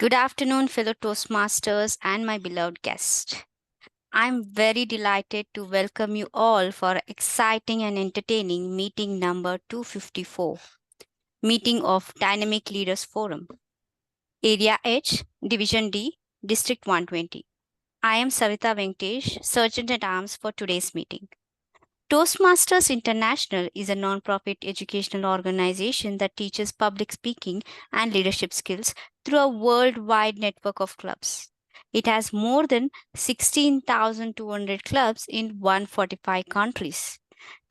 Good afternoon, fellow Toastmasters and my beloved guest. I'm very delighted to welcome you all for exciting and entertaining meeting number 254, meeting of Dynamic Leaders Forum, Area H, Division D, District 120. I am Savita Venkatesh, Sergeant at Arms for today's meeting. Toastmasters International is a non-profit educational organization that teaches public speaking and leadership skills through a worldwide network of clubs. It has more than 16,200 clubs in 145 countries.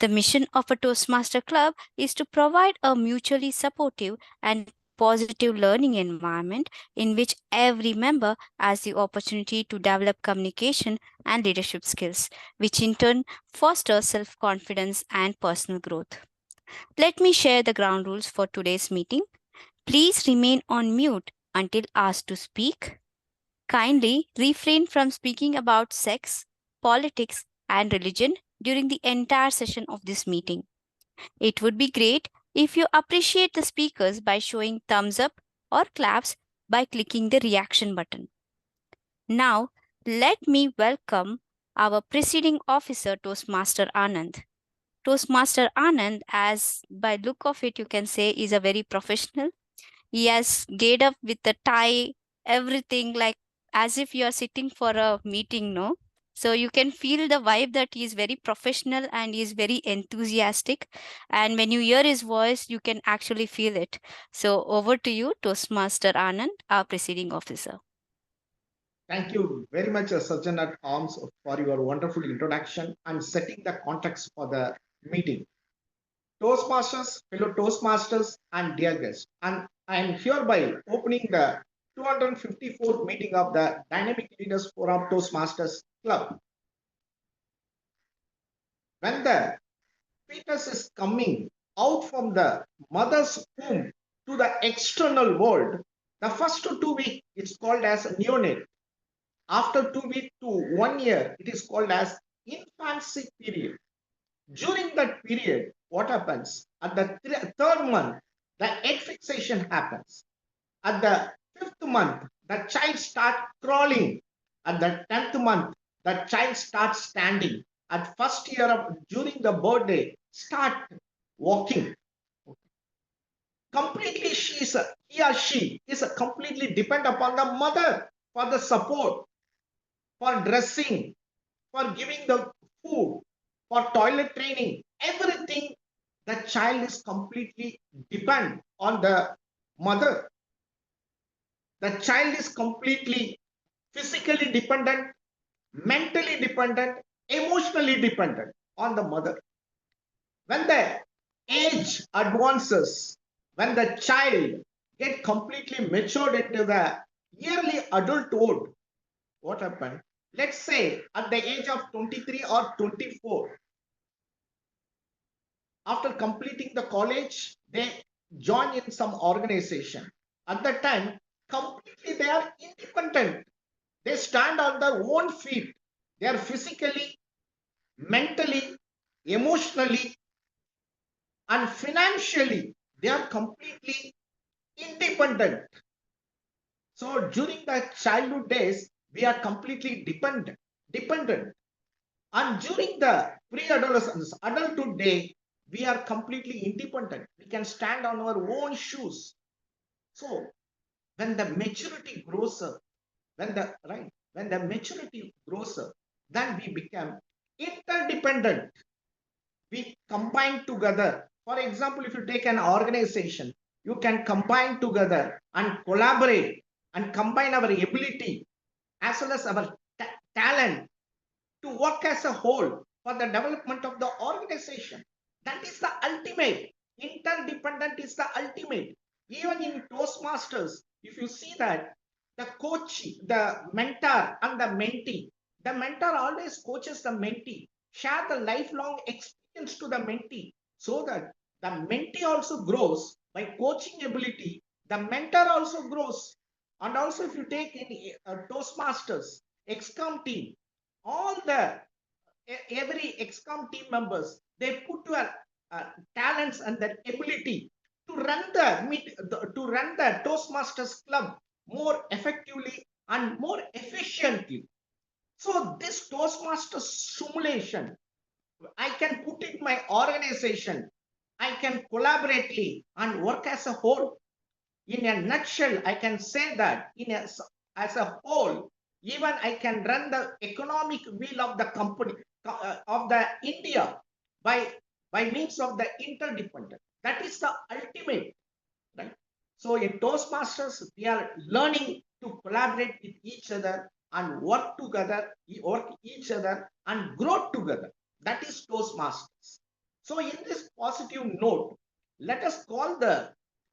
The mission of a Toastmaster club is to provide a mutually supportive and positive learning environment in which every member has the opportunity to develop communication and leadership skills, which in turn foster self confidence and personal growth. Let me share the ground rules for today's meeting. Please remain on mute until asked to speak. Kindly refrain from speaking about sex, politics, and religion during the entire session of this meeting. It would be great if you appreciate the speakers by showing thumbs up or claps by clicking the reaction button. Now, let me welcome our presiding officer, Toastmaster Anand. Toastmaster Anand, as by look of it you can say, is a very professional. He has geared up with the tie, everything like as if you are sitting for a meeting, no? So you can feel the vibe that he is very professional and he is very enthusiastic. And when you hear his voice, you can actually feel it. So over to you, Toastmaster Anand, our presiding officer. Thank you very much, Sergeant at Arms, for your wonderful introduction and setting the context for the meeting. Toastmasters, fellow Toastmasters, and dear guests, and I am hereby opening the 254th meeting of the Dynamic Leaders Forum Toastmasters Club. When the fetus is coming out from the mother's womb to the external world, the first 2 weeks is called as neonate. After 2 weeks to 1 year, it is called as infancy period. During that period, what happens? At the third month, the egg fixation happens. At the fifth month, the child starts crawling. At the 10th month, the child starts standing. At first year of during the birthday, start walking. Completely, he or she is completely depend upon the mother for the support, for dressing, for giving the food, for toilet training, everything. The child is completely depend on the mother. The child is completely physically dependent, mentally dependent, emotionally dependent on the mother. When the age advances, when the child get completely matured into the yearly adulthood, what happened? Let's say at the age of 23 or 24, after completing the college, they join in some organization. At that time, completely they are independent. They stand on their own feet. They are physically, mentally, emotionally, and financially, they are completely independent. So during the childhood days, we are completely dependent. And during the pre-adolescence, adulthood day, we are completely independent. We can stand on our own shoes. So when the maturity grows up, when the maturity grows up, then we become interdependent. We combine together. For example, if you take an organization, you can combine together and collaborate and combine our ability as well as our talent to work as a whole for the development of the organization. That is the ultimate. Interdependent is the ultimate. Even in Toastmasters, if you see that the coach, the mentor, and the mentor always coaches the mentee, share the lifelong experience to the mentee so that the mentee also grows by coaching ability. The mentor also grows. And also, if you take in Toastmasters, XCOM team, all the every excom team members, they put their talents and their ability to run the Toastmasters club more effectively and more efficiently. So this Toastmaster simulation, I can put in my organization. I can collaboratively and work as a whole. In a nutshell, I can say that as a whole, even I can run the economic wheel of the company of the India by means of the interdependent. That is the ultimate, right? So in Toastmasters, we are learning to collaborate with each other and work each other and grow together. That is Toastmasters. So in this positive note, let us call the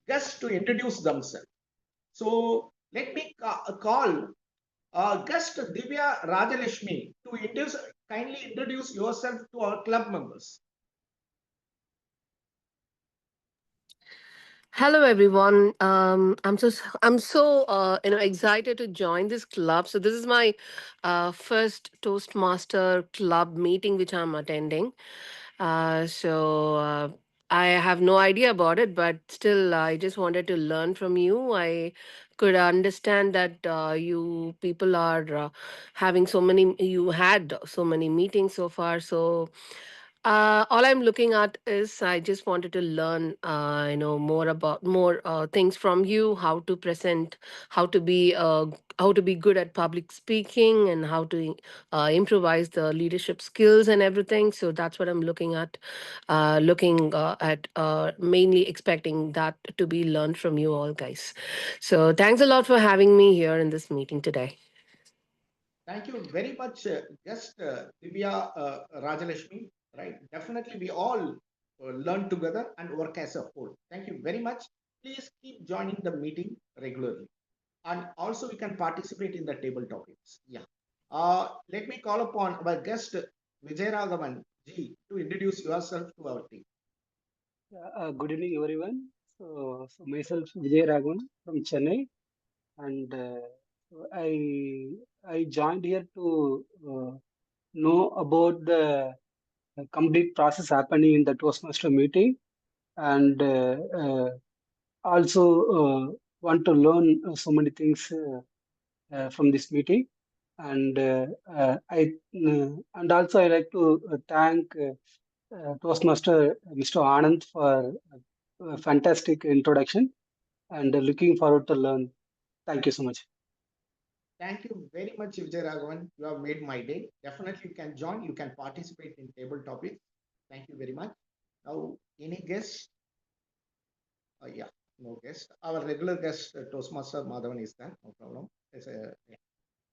guests to introduce themselves. So let me call guest Divya Rajalashmi to kindly introduce yourself to our club members. Hello, everyone. I'm so excited to join this club. So this is my first Toastmaster club meeting which I'm attending. So I have no idea about it, but still, I just wanted to learn from you. I could understand that you people are having so many. You had so many meetings so far. So all I'm looking at is I just wanted to learn, more things from you, how to present, how to be, how to be good at public speaking, and how to improvise the leadership skills and everything. So that's what I'm looking at, mainly expecting that to be learned from you all guys. So thanks a lot for having me here in this meeting today. Thank you very much, guest Divya Rajalashmi. Right, definitely we all learn together and work as a whole. Thank you very much. Please keep joining the meeting regularly, and also we can participate in the table topics. Yeah. Let me call upon our guest Vijay Raghavan ji to introduce yourself to our team. Good evening, everyone. So myself Vijay Raghavan from Chennai, and I joined here to know about the complete process happening in the Toastmaster meeting, and also want to learn so many things from this meeting. And and also I like to thank Toastmaster Mr. Anand for a fantastic introduction, and looking forward to learn. Thank you so much. Thank you very much, Vijay Raghavan. You have made my day. Definitely you can join, you can participate in table topics. Thank you very much. Now, any guests? Yeah, no guest. Our regular guest, Toastmaster Madhavan, is there. No problem. Yeah.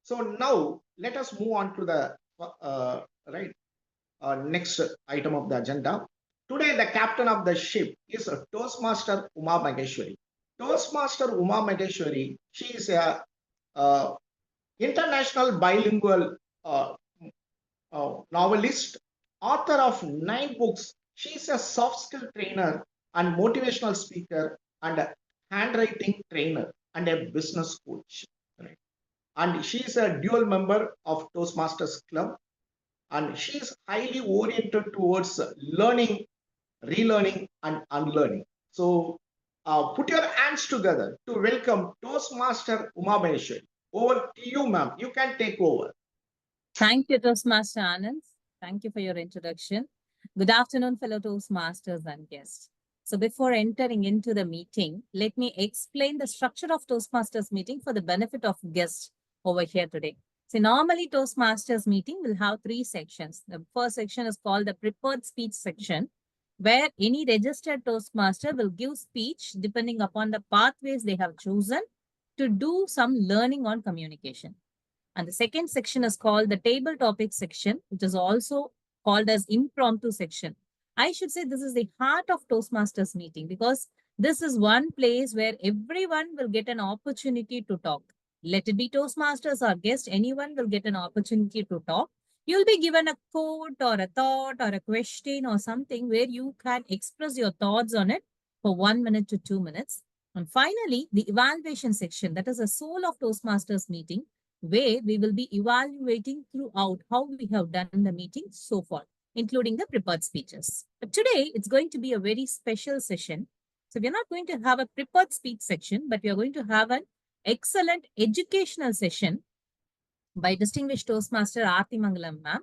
So now let us move on to the right next item of the agenda. Today, the captain of the ship is Toastmaster Uma Maheshwari. Toastmaster Uma Maheshwari, she is a uh, international bilingual novelist, author of 9 books. She is a soft skill trainer and motivational speaker and a handwriting trainer and a business coach. Right? And she is a dual member of Toastmasters Club, and she is highly oriented towards learning, relearning, and unlearning. So put your hands together to welcome Toastmaster Uma Maheshwari. Over to you, ma'am. You can take over. Thank you, Toastmaster Anand. Thank you for your introduction. Good afternoon, fellow Toastmasters and guests. So before entering into the meeting, let me explain the structure of Toastmasters meeting for the benefit of guests over here today. So normally Toastmasters meeting will have 3 sections. The first section is called the prepared speech section, where any registered Toastmaster will give speech depending upon the pathways they have chosen to do some learning on communication. And the second section is called the table topic section, which is also called as impromptu section. I should say this is the heart of Toastmasters meeting because this is one place where everyone will get an opportunity to talk. Let it be Toastmasters or guest, anyone will get an opportunity to talk. You'll be given a quote or a thought or a question or something where you can express your thoughts on it for 1 minute to 2 minutes. And finally, the evaluation section, that is the soul of Toastmasters meeting, where we will be evaluating throughout how we have done the meeting so far, including the prepared speeches. But today, it's going to be a very special session. So we're not going to have a prepared speech section, but we are going to have an excellent educational session by distinguished Toastmaster Aarti Mangalam ma'am,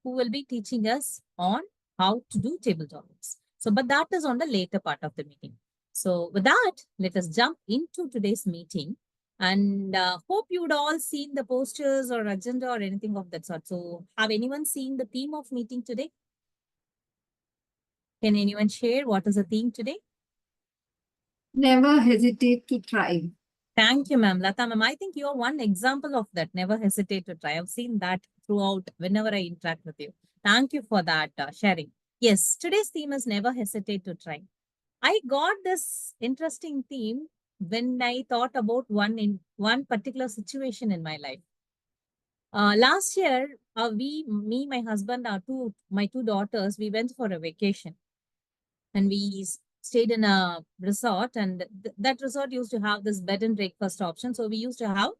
who will be teaching us on how to do table topics. So, but that is on the later part of the meeting. So, with that, let us jump into today's meeting. And hope you would all seen the posters or agenda or anything of that sort. So, have anyone seen the theme of meeting today? Can anyone share what is the theme today? Never hesitate to try. Thank you, ma'am. Lata ma'am, I think you are one example of that. Never hesitate to try. I've seen that throughout whenever I interact with you. Thank you for that sharing. Yes, today's theme is never hesitate to try. I got this interesting theme when I thought about one particular situation in my life. Last year, me, my husband, my two daughters, we went for a vacation, and we stayed in a resort, and that resort used to have this bed and breakfast option. So we used to have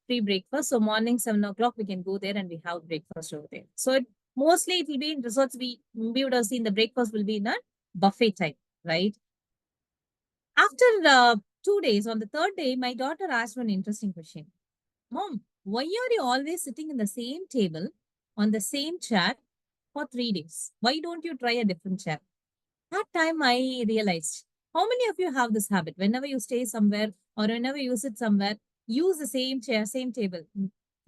free breakfast. So morning 7 o'clock we can go there and we have breakfast over there. So mostly it will be in resorts. We would have seen the breakfast will be in a buffet type, right? After 2 days, on the third day, my daughter asked one interesting question. Mom, why are you always sitting in the same table on the same chair for 3 days? Why don't you try a different chair? That time I realized, how many of you have this habit? Whenever you stay somewhere or whenever you sit somewhere, use the same chair, same table.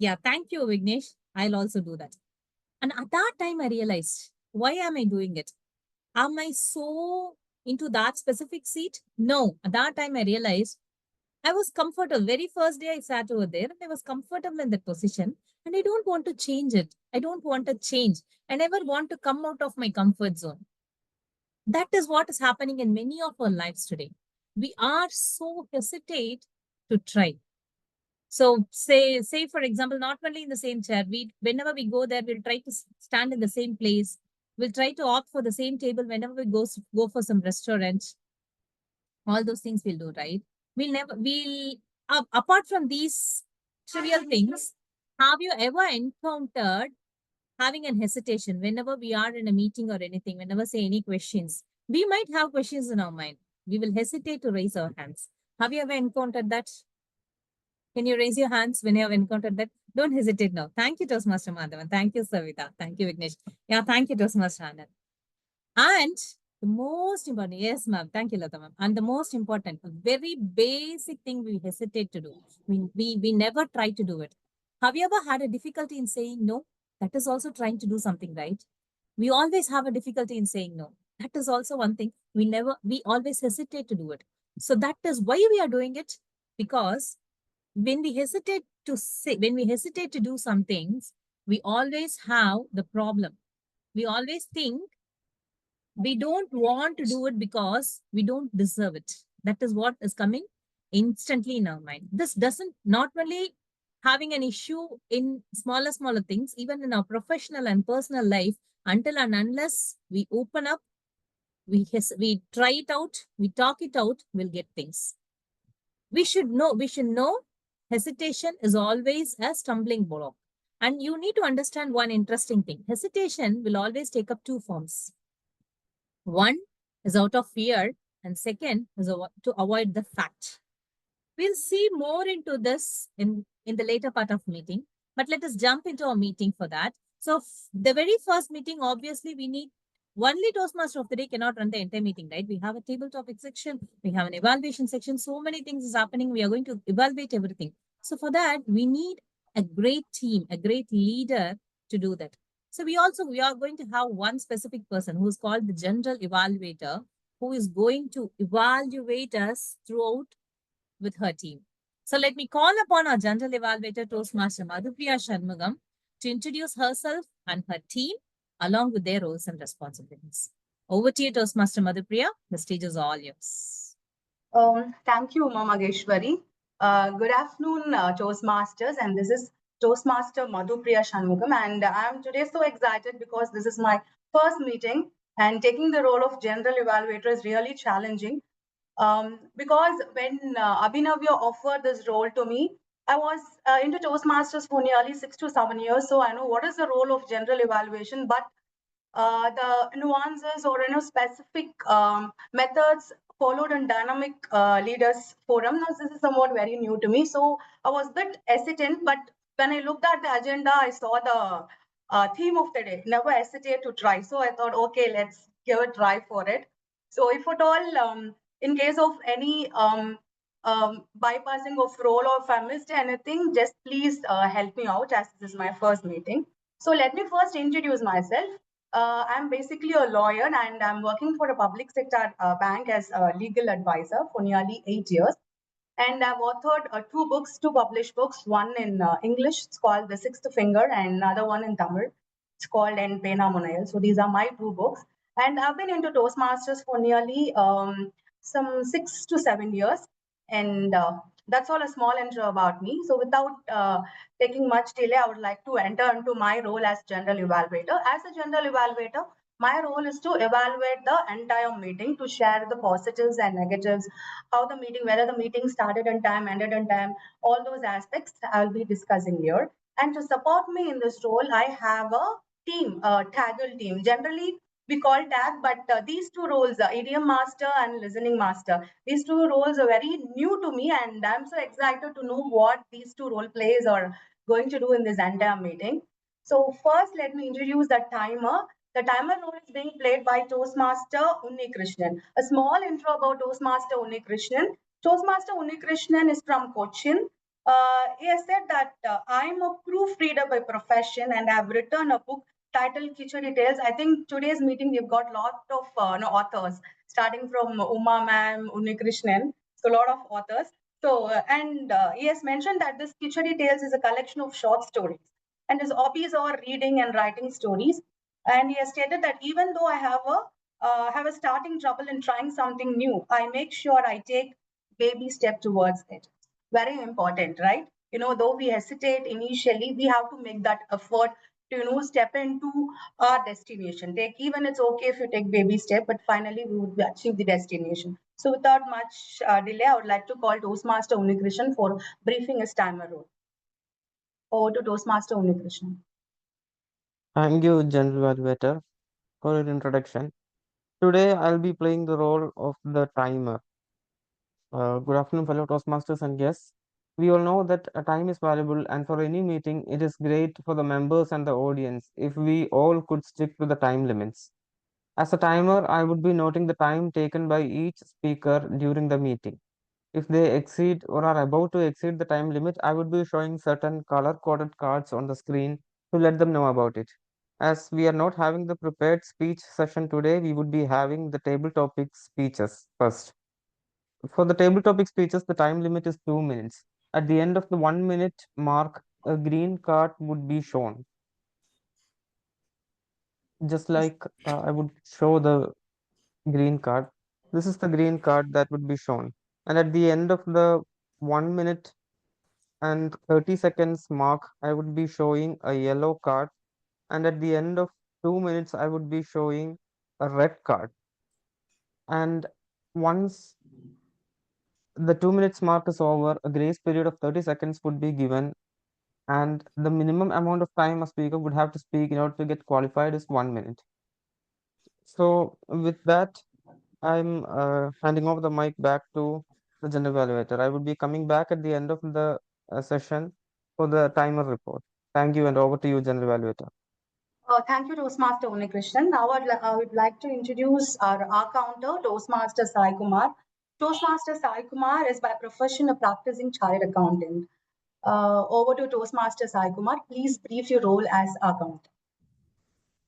Yeah, thank you, Vignesh. I'll also do that. And at that time I realized, why am I doing it? Am I so into that specific seat? No. At that time I realized I was comfortable. Very first day I sat over there and I was comfortable in that position, and I don't want to change it. I don't want to change. I never want to come out of my comfort zone. That is what is happening in many of our lives today. We are so hesitate to try. So say for example, not only in the same chair, whenever we go there, we'll try to stand in the same place. We'll try to opt for the same table whenever we go for some restaurant. All those things we'll do, right? Apart from these trivial things, have you ever encountered having an hesitation whenever we are in a meeting or anything, whenever say any questions? We might have questions in our mind. We will hesitate to raise our hands. Have you ever encountered that? Can you raise your hands when you have encountered that? Don't hesitate now. Thank you, Toastmaster Madhavan. Thank you, Savita. Thank you, Vignesh. Yeah, thank you, Toastmaster Anand. And the most important, yes, ma'am. Thank you, Lata ma'am. And the most important, a very basic thing we hesitate to do. We never try to do it. Have you ever had a difficulty in saying no? That is also trying to do something, right? We always have a difficulty in saying no. That is also one thing we always hesitate to do it. So that is why we are doing it, because when we hesitate to do some things, we always have the problem. We always think we don't want to do it because we don't deserve it. That is what is coming instantly in our mind. This doesn't not only having an issue in smaller things, even in our professional and personal life, until and unless we open up, we try it out, we talk it out, we'll get things. We should know hesitation is always a stumbling block. And you need to understand one interesting thing. Hesitation will always take up two forms. One is out of fear, and second is to avoid the fact. We'll see more into this in the later part of meeting, but let us jump into our meeting for that. So the very first meeting, obviously, we need only Toastmaster of the day cannot run the entire meeting, right? We have a table topic section, we have an evaluation section, so many things is happening. We are going to evaluate everything. So for that, we need a great team, a great leader to do that. So we are going to have one specific person who is called the general evaluator, who is going to evaluate us throughout with her team. So let me call upon our general evaluator, Toastmaster Madhupriya Shanmugam, to introduce herself and her team along with their roles and responsibilities. Over to you, Toastmaster Madhupriya. The stage is all yours. Thank you, Uma Mageshwari. Good afternoon, Toastmasters, and this is Toastmaster Madhupriya Shanmugam, and I'm today so excited because this is my first meeting, and taking the role of general evaluator is really challenging. Because when Abhinavya offered this role to me, I was into Toastmasters for nearly 6 to 7 years, so I know what is the role of general evaluation, but the nuances or specific methods followed in dynamic leaders forum. Now this is somewhat very new to me, so I was a bit hesitant. But when I looked at the agenda, I saw the theme of the day: never hesitate to try. So I thought, okay, let's give a try for it. So if at all, in case of any bypassing of role or if I missed anything, just please help me out as this is my first meeting. So let me first introduce myself. I'm basically a lawyer and I'm working for a public sector bank as a legal advisor for nearly 8 years. And I've authored two books, two published books, one in English, it's called The Sixth Finger, and another one in Tamil, it's called En Pena Munayal. So these are my two books. And I've been into Toastmasters for nearly some 6 to 7 years. And that's all a small intro about me. So without taking much delay, I would like to enter into my role as general evaluator. As a general evaluator, my role is to evaluate the entire meeting, to share the positives and negatives, how the meeting, whether the meeting started on time, ended on time, all those aspects I'll be discussing here. And to support me in this role, I have a team, a Taggle team. Generally, we call tag, but these two roles, idiom master and listening master, these two roles are very new to me, and I'm so excited to know what these two role plays are going to do in this entire meeting. So first, let me introduce the timer. The timer role is being played by Toastmaster Unni Krishnan. A small intro about Toastmaster Unni Krishnan. Toastmaster Unni Krishnan is from Cochin. He has said that I'm a proofreader by profession and I've written a book titled Khichdi Tales. I think today's meeting we've got a lot of authors, starting from Uma ma'am, Unni Krishnan, so a lot of authors. So, he has mentioned that this Khichdi Tales is a collection of short stories and his hobbies are reading and writing stories. And he has stated that even though I have a starting trouble in trying something new, I make sure I take baby step towards it. Very important, right? Though we hesitate initially, we have to make that effort to step into our destination. Take even it's okay if you take baby step, but finally we would achieve the destination. So without much delay, I would like to call Toastmaster Unikrishnan for briefing his timer role. Over to Toastmaster Unikrishnan. Thank you, General Evaluator, for your introduction. Today, I'll be playing the role of the timer. Good afternoon, fellow Toastmasters and guests. We all know that time is valuable, and for any meeting, it is great for the members and the audience if we all could stick to the time limits. As a timer, I would be noting the time taken by each speaker during the meeting. If they exceed or are about to exceed the time limit, I would be showing certain color-coded cards on the screen to let them know about it. As we are not having the prepared speech session today, we would be having the table topic speeches first. For the table topic speeches, the time limit is 2 minutes. At the end of the 1 minute mark, a green card would be shown. Just like I would show the green card. This is the green card that would be shown. And at the end of the 1 minute and 30 seconds mark, I would be showing a yellow card. And at the end of 2 minutes, I would be showing a red card. And once the 2 minutes mark is over, a grace period of 30 seconds would be given. And the minimum amount of time a speaker would have to speak in order to get qualified is 1 minute. So with that, I'm handing over the mic back to the general evaluator. I will be coming back at the end of the session for the timer report. Thank you, and over to you, general evaluator. Thank you, Toastmaster Unikrishnan. Now I would like to introduce our counter, Toastmaster Sai Kumar. Toastmaster Sai Kumar is by profession a practicing chartered accountant. Over to Toastmaster Sai Kumar. Please brief your role as accountant.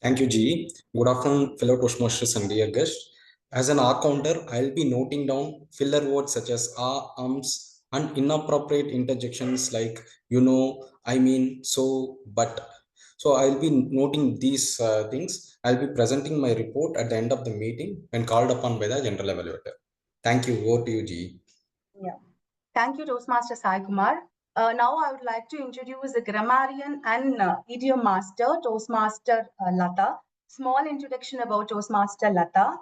Thank you, G. Good afternoon, fellow Toastmasters and dear guests. As an R counter, I'll be noting down filler words such as ums, and inappropriate interjections like I mean, so, but. So I'll be noting these things. I'll be presenting my report at the end of the meeting when called upon by the general evaluator. Thank you. Over to you, G. Yeah. Thank you, Toastmaster Sai Kumar. Now I would like to introduce the grammarian and idiom master, Toastmaster Lata. Small introduction about Toastmaster Lata.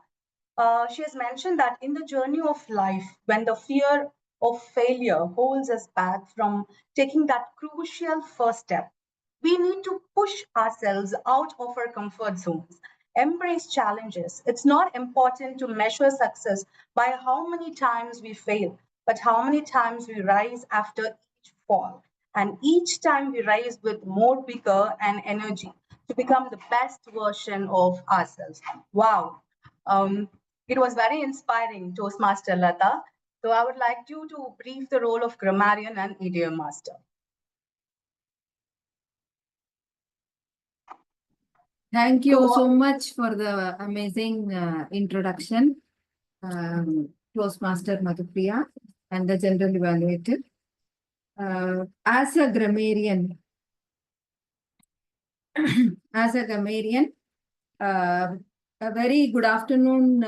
She has mentioned that in the journey of life, when the fear of failure holds us back from taking that crucial first step, we need to push ourselves out of our comfort zones. Embrace challenges. It's not important to measure success by how many times we fail, but how many times we rise after each fall. And each time we rise with more vigor and energy to become the best version of ourselves. Wow. Um, it was very inspiring, Toastmaster Lata. So I would like you to brief the role of grammarian and idiom master. Thank you so much for the amazing introduction, Toastmaster Madhupriya and the General Evaluator. As a grammarian, uh, a very good afternoon,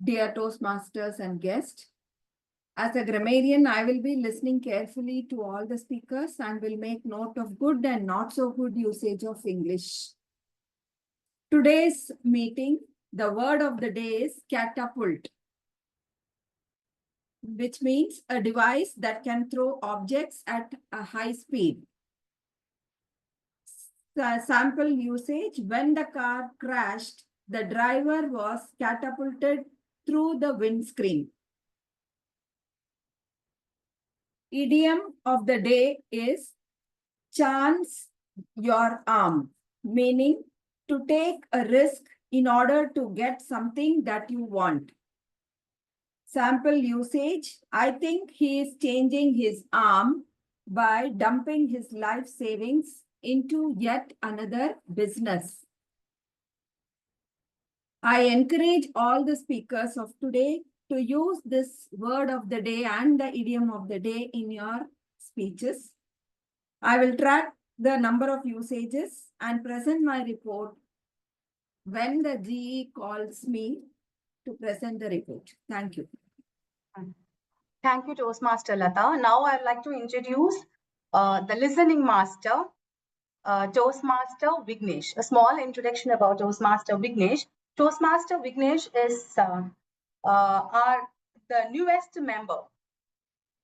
dear Toastmasters and guests. As a grammarian, I will be listening carefully to all the speakers and will make note of good and not so good usage of English. Today's meeting, the word of the day is catapult, which means a device that can throw objects at a high speed. Sample usage: when the car crashed, the driver was catapulted through the windscreen. Idiom of the day is chance your arm, meaning to take a risk in order to get something that you want. Sample usage: I think he is changing his arm by dumping his life savings into yet another business. I encourage all the speakers of today to use this word of the day and the idiom of the day in your speeches. I will track the number of usages and present my report when the GE calls me to present the report. Thank you. Thank you, Toastmaster Lata. Now I'd like to introduce the listening master, Toastmaster Vignesh. A small introduction about Toastmaster Vignesh. Toastmaster Vignesh is the newest member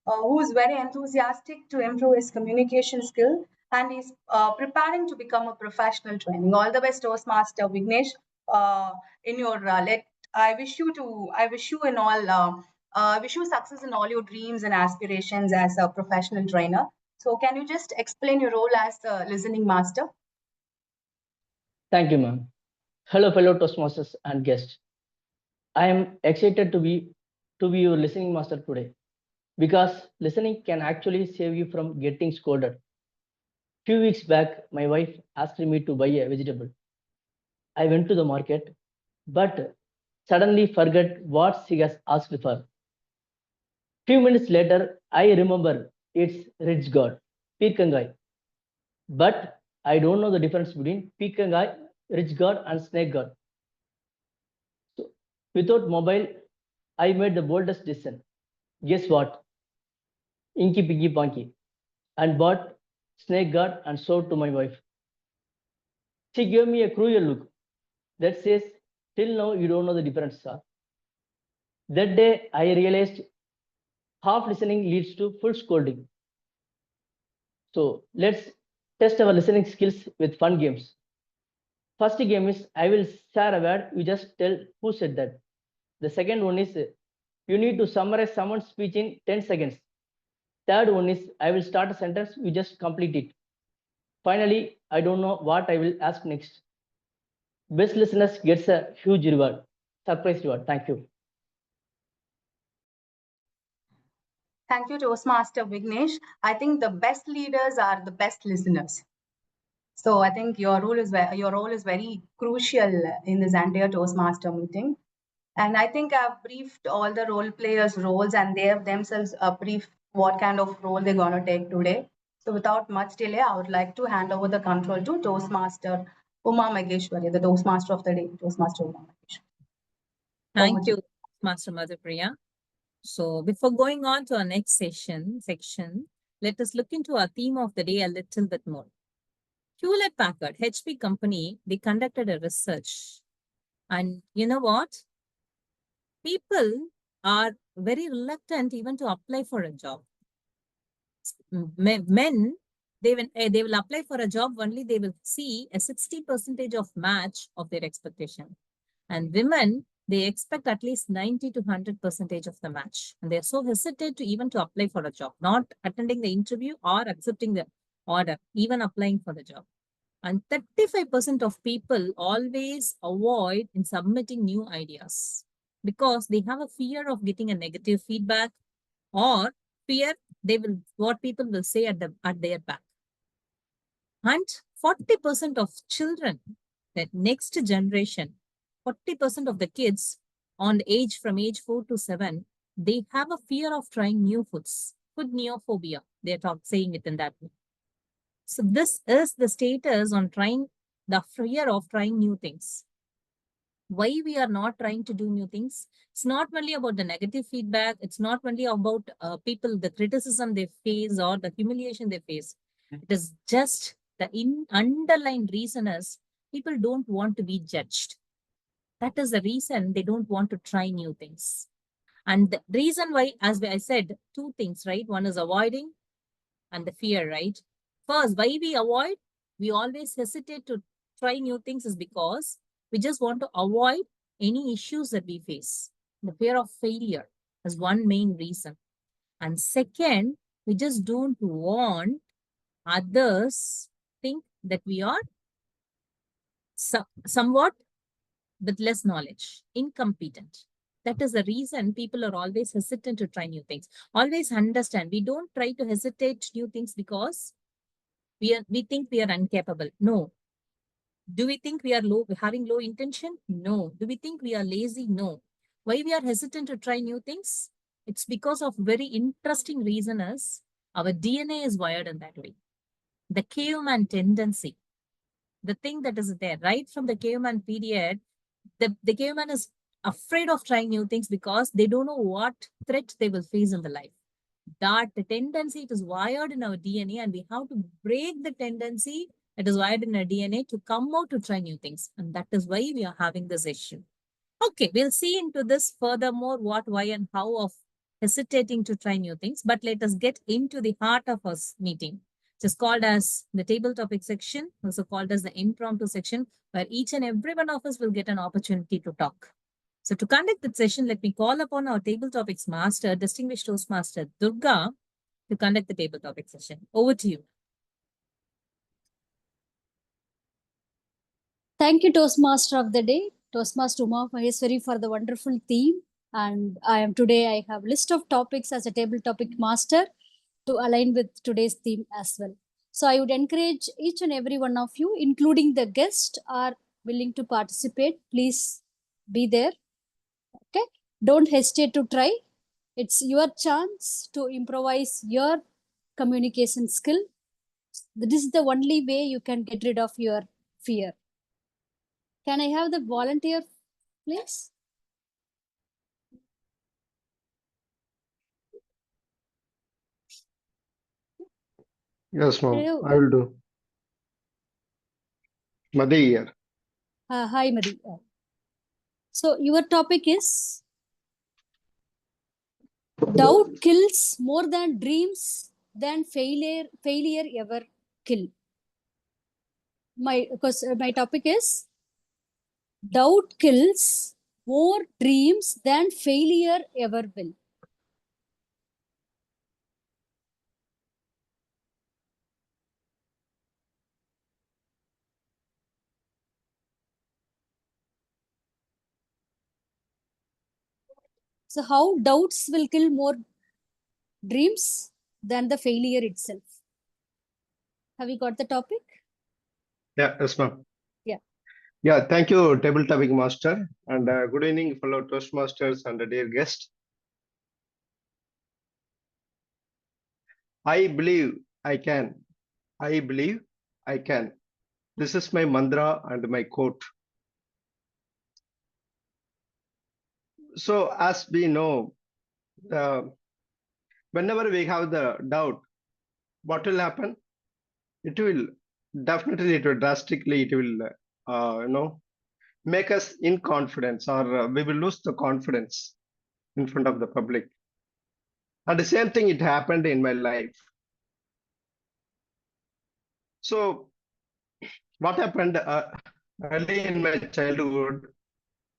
who is very enthusiastic to improve his communication skill, and he's preparing to become a professional training. All the best, Toastmaster Vignesh. In your I wish you in all. I wish you success in all your dreams and aspirations as a professional trainer. So, can you just explain your role as the listening master? Thank you, ma'am. Hello, fellow Toastmasters and guests. I am excited to be your listening master today because listening can actually save you from getting scolded. Few weeks back, my wife asked me to buy a vegetable. I went to the market, but suddenly forgot what she has asked for. Few minutes later, I remember it's rich god, Pirkangai. But I don't know the difference between Pirkangai, rich god, and snake god. So, without mobile, I made the boldest decision. Guess what? Inky Pinky Ponky. And bought snake guard and showed to my wife. She gave me a cruel look that says, till now you don't know the difference, sir. That day I realized half listening leads to full scolding. So let's test our listening skills with fun games. First game is I will share a word, you just tell who said that. The second one is you need to summarize someone's speech in 10 seconds. Third one is I will start a sentence, you just complete it. Finally, I don't know what I will ask next. Best listeners gets a huge reward, surprise reward. Thank you. Thank you, Toastmaster Vignesh. I think the best leaders are the best listeners. So I think your role is very crucial in this entire Toastmaster meeting. And I think I've briefed all the role players' roles, and they have themselves briefed what kind of role they're going to take today. So without much delay, I would like to hand over the control to Toastmaster Uma Maheshwari, the Toastmaster of the day, Toastmaster Uma Maheshwari. Thank you, Master Madhupriya. So before going on to our next section, let us look into our theme of the day a little bit more. Hewlett Packard, HP company, they conducted a research. And you know what? People are very reluctant even to apply for a job. Men they will apply for a job, only they will see a 60% of match of their expectation. And women, they expect at least 90 to 100% of the match. And they're so hesitant to even to apply for a job, not attending the interview or accepting the order, even applying for the job. And 35% of people always avoid in submitting new ideas because they have a fear of getting a negative feedback or fear what people will say at their back. And 40% of children, that next generation, 40% of the kids on age from age 4 to 7, they have a fear of trying new foods, food neophobia. They're saying it in that way. So this is the status on the fear of trying new things. Why we are not trying to do new things? It's not only about the negative feedback. It's not only about people, the criticism they face or the humiliation they face. It is just the underlying reason is people don't want to be judged. That is the reason they don't want to try new things. And the reason why, as I said, two things, right? One is avoiding and the fear, right? First, why we avoid? We always hesitate to try new things is because we just want to avoid any issues that we face. The fear of failure is one main reason. And second, we just don't want others think that we are somewhat with less knowledge, incompetent. That is the reason people are always hesitant to try new things. Always understand, we don't try to hesitate new things because we think we are incapable. No. Do we think we are having low intention? No. Do we think we are lazy? No. Why we are hesitant to try new things? It's because of very interesting reason is our DNA is wired in that way. The caveman tendency, the thing that is there right from the caveman period, the caveman is afraid of trying new things because they don't know what threat they will face in the life. That the tendency, it is wired in our DNA, and we have to break the tendency that is wired in our DNA to come out to try new things. And that is why we are having this issue. Okay, we'll see into this furthermore, what, why, and how of hesitating to try new things. But let us get into the heart of our meeting. It is called as the table topic section, also called as the impromptu section, where each and every one of us will get an opportunity to talk. So to conduct the session, let me call upon our table topics master, distinguished Toastmaster Durga, to conduct the table topic session. Over to you. Thank you, Toastmaster of the Day, Toastmaster Uma Maheswari, for the wonderful theme. And I have list of topics as a table topic master to align with today's theme as well. So I would encourage each and every one of you, including the guests, are willing to participate. Please be there. Okay. Don't hesitate to try. It's your chance to improvise your communication skill. This is the only way you can get rid of your fear. Can I have the volunteer, please? Yes, ma'am. Hello. I will do. Madhi here. Hi, Madhi. So your topic is doubt kills more than dreams than failure ever kill. My topic is doubt kills more dreams than failure ever will. So how doubts will kill more dreams than the failure itself? Have you got the topic? Yeah, yes, ma'am. Yeah. Yeah, thank you, table topic master, and good evening, fellow Toastmasters and dear guest. I believe I can. I believe I can. This is my mantra and my quote. So, as we know, whenever we have the doubt, what will happen? It will definitely, it will drastically, it will, make us in confidence, or we will lose the confidence in front of the public. And the same thing, it happened in my life. So what happened early in my childhood,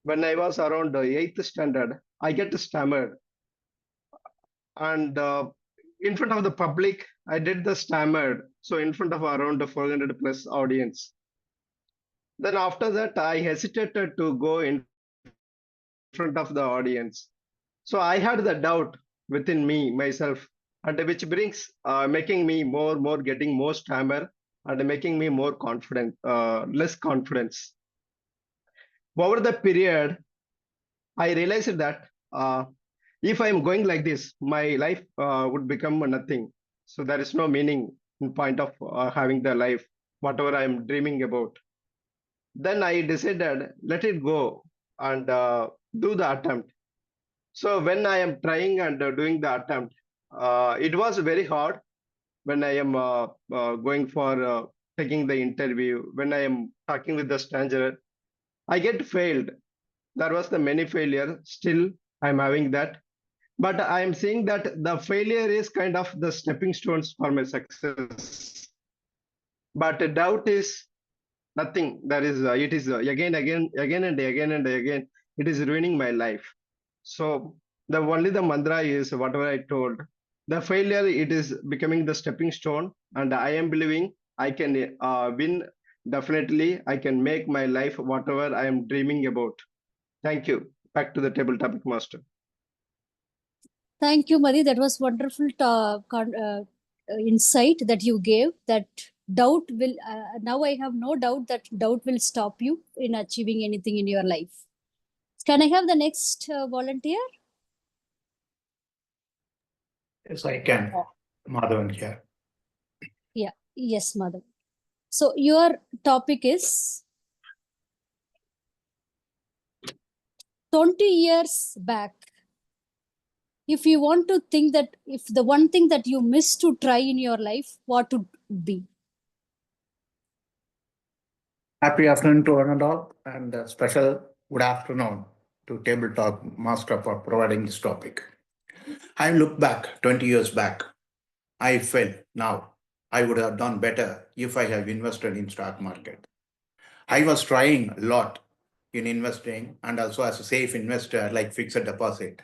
when I was around 8th standard, I get stammered. And in front of the public, I did the stammered. So in front of around 400 plus audience. Then after that, I hesitated to go in front of the audience. So I had the doubt within me, myself, and which brings making me more getting more stammer and making me more confident, less confidence. Over the period, I realized that if I'm going like this, my life would become nothing. So there is no meaning in point of having the life, whatever I'm dreaming about. Then I decided, let it go and do the attempt. So when I am trying and doing the attempt, it was very hard when I am going for taking the interview, when I am talking with the stranger, I get failed. There was the many failure. Still, I'm having that. But I am seeing that the failure is kind of the stepping stones for my success. But doubt is nothing. That is, it is again and again. It is ruining my life. So the only the mantra is whatever I told. The failure, it is becoming the stepping stone, and I am believing I can win. Definitely, I can make my life whatever I am dreaming about. Thank you. Back to the table topic master. Thank you, Madi. That was wonderful insight that you gave. That doubt will, now I have no doubt that doubt will stop you in achieving anything in your life. Can I have the next volunteer? Yes, I can. Madhavan here. Yeah, yes, Madhav. So your topic is 20 years back. If you want to think that, if the one thing that you missed to try in your life, what would be? Happy afternoon to one and all, and a special good afternoon to Table Talk Master for providing this topic. I look back 20 years back. I felt now I would have done better if I have invested in stock market. I was trying a lot in investing and also as a safe investor like fixed deposit.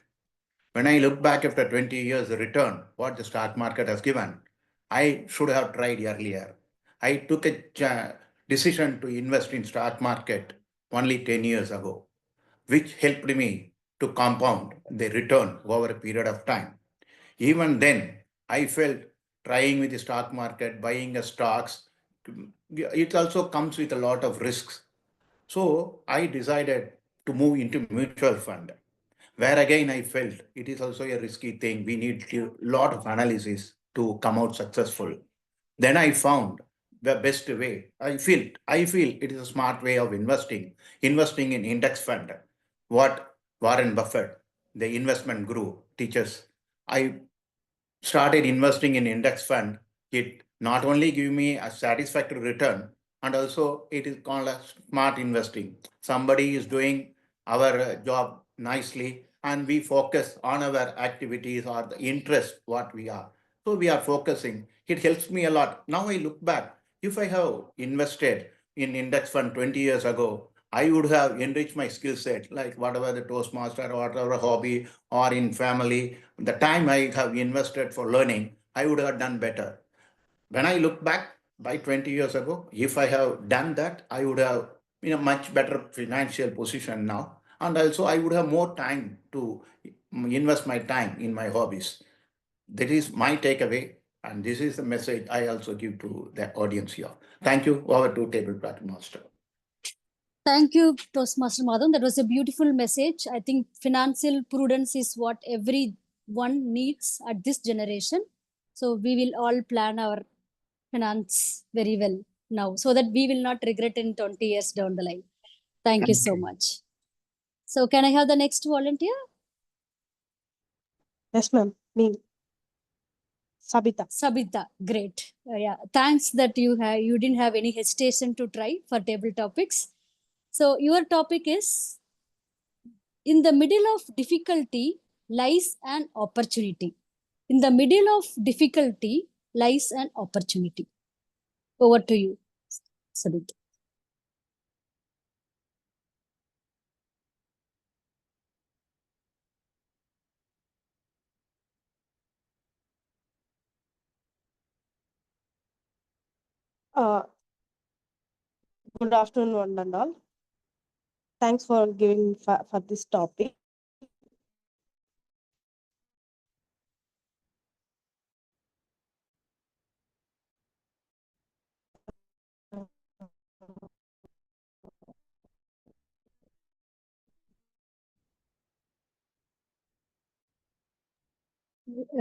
When I look back after 20 years, the return what the stock market has given, I should have tried earlier. I took a decision to invest in stock market only 10 years ago, which helped me to compound the return over a period of time. Even then, I felt trying with the stock market, buying a stocks, it also comes with a lot of risks. So I decided to move into mutual fund, where again I felt it is also a risky thing. We need a lot of analysis to come out successful. Then I found the best way. I feel it is a smart way of investing in index fund. What Warren Buffett, the investment guru, teaches. I started investing in index fund. It not only give me a satisfactory return, and also it is called a smart investing. Somebody is doing our job nicely, and we focus on our activities or the interest what we are. So we are focusing. It helps me a lot. Now I look back. If I have invested in index fund 20 years ago, I would have enriched my skill set, like whatever the Toastmaster or whatever hobby or in family. The time I have invested for learning, I would have done better. When I look back by 20 years ago, if I have done that, I would have in a much better financial position now. And also I would have more time to invest my time in my hobbies. That is my takeaway. And this is the message I also give to the audience here. Thank you. Over to Table Platform Master. Thank you, Toastmaster Madhav. That was a beautiful message. I think financial prudence is what everyone needs at this generation. So we will all plan our finance very well now so that we will not regret in 20 years down the line. Thank you so much. So can I have the next volunteer? Yes, ma'am. Me. Sabita. Sabita, great. Yeah, thanks that you didn't have any hesitation to try for table topics. So your topic is, in the middle of difficulty lies an opportunity. In the middle of difficulty lies an opportunity. Over to you, Sabita. Good afternoon, one and all. Thanks for giving for this topic.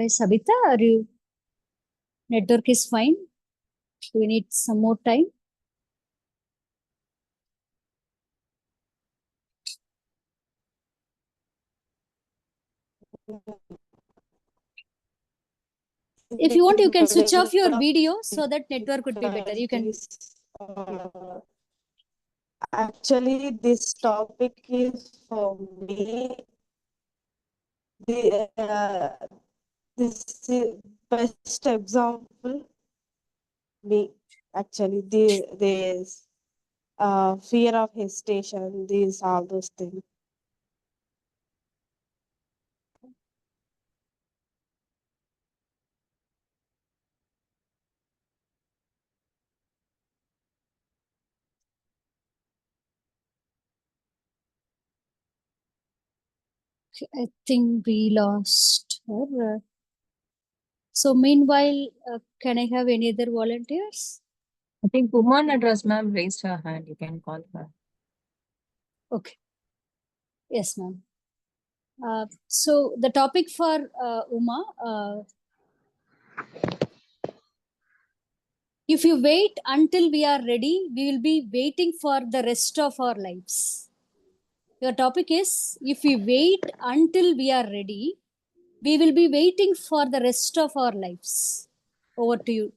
Sabita, are you network is fine? Do we need some more time? If you want, you can switch off your video so that network would be better. You can. Actually, this topic is for me. This is best example. Me actually, there's fear of hesitation. These all those things. I think we lost her. So meanwhile, can I have any other volunteers? I think Uma Nadras ma'am raised her hand. You can call her. Okay. Yes, ma'am. So the topic for Uma, if you wait until we are ready, we will be waiting for the rest of our lives. Your topic is, if we wait until we are ready, we will be waiting for the rest of our lives. Over to you.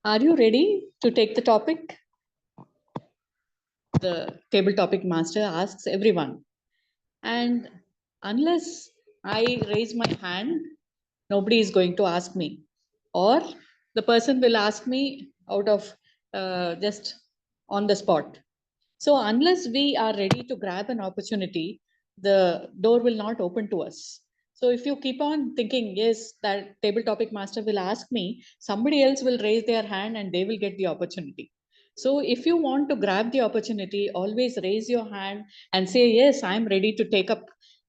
Are you ready to take the topic? The table topic master asks everyone. And unless I raise my hand, nobody is going to ask me. Or the person will ask me out of just on the spot. So unless we are ready to grab an opportunity, the door will not open to us. So if you keep on thinking, yes, that table topic master will ask me, somebody else will raise their hand and they will get the opportunity. So if you want to grab the opportunity, always raise your hand and say, yes, I'm ready to take up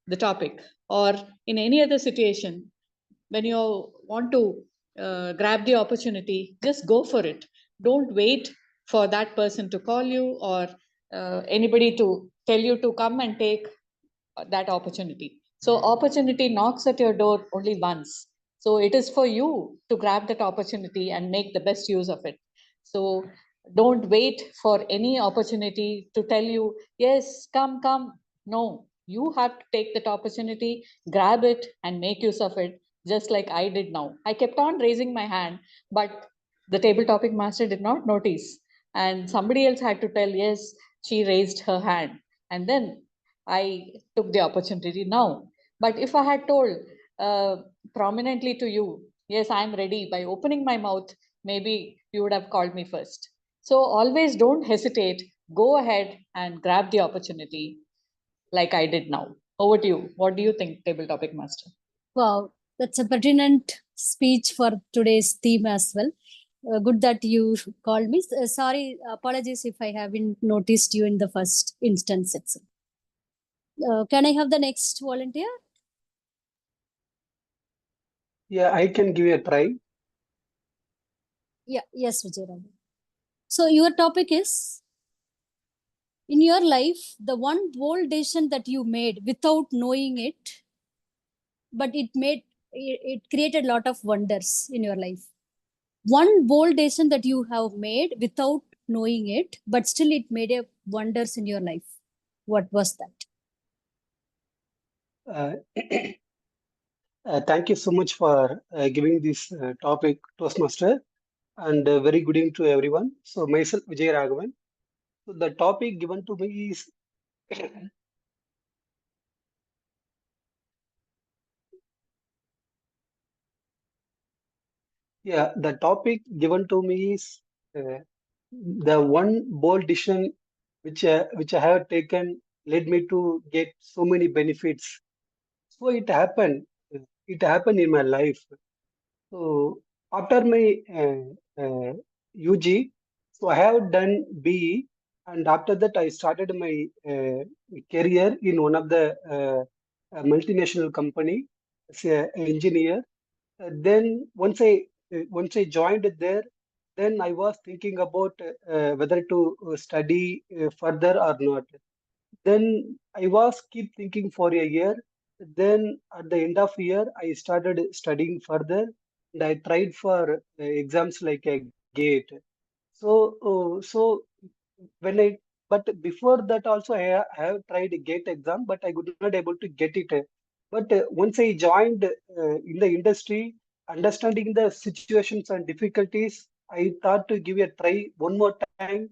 the topic. Or in any other situation, when you want to grab the opportunity, just go for it. Don't wait for that person to call you or anybody to tell you to come and take that opportunity. So opportunity knocks at your door only once. So it is for you to grab that opportunity and make the best use of it. So don't wait for any opportunity to tell you, yes, come, come. No, you have to take that opportunity, grab it and make use of it, just like I did now. I kept on raising my hand, but the table topic master did not notice. And somebody else had to tell, yes, she raised her hand. And then I took the opportunity now. But if I had told prominently to you, yes, I'm ready, by opening my mouth, maybe you would have called me first. So always don't hesitate. Go ahead and grab the opportunity like I did now. Over to you. What do you think, table topic master? Wow, that's a pertinent speech for today's theme as well. Good that you called me. Sorry, apologies if I haven't noticed you in the first instance itself. Can I have the next volunteer? Yeah, I can give a try. Yeah, yes, Vijay. So your topic is, in your life, the one bold decision that you made without knowing it, but it created a lot of wonders in your life. One bold decision that you have made without knowing it, but still it made a wonders in your life. What was that? Thank you so much for giving this topic, Toastmaster, and very good evening to everyone. So myself, Vijay Raghavan. So the topic given to me is Yeah, the topic given to me is the one bold decision which I have taken led me to get so many benefits. So it happened in my life. So after my UG, so I have done BE, and after that I started my career in one of the multinational company as an engineer. Then once I joined there, then I was thinking about whether to study further or not. Then I was keep thinking for a year. Then at the end of year, I started studying further, and I tried for exams like a GATE. So when I but before that also I have tried a GATE exam, but I could not able to get it. But once I joined in the industry, understanding the situations and difficulties, I thought to give a try one more time.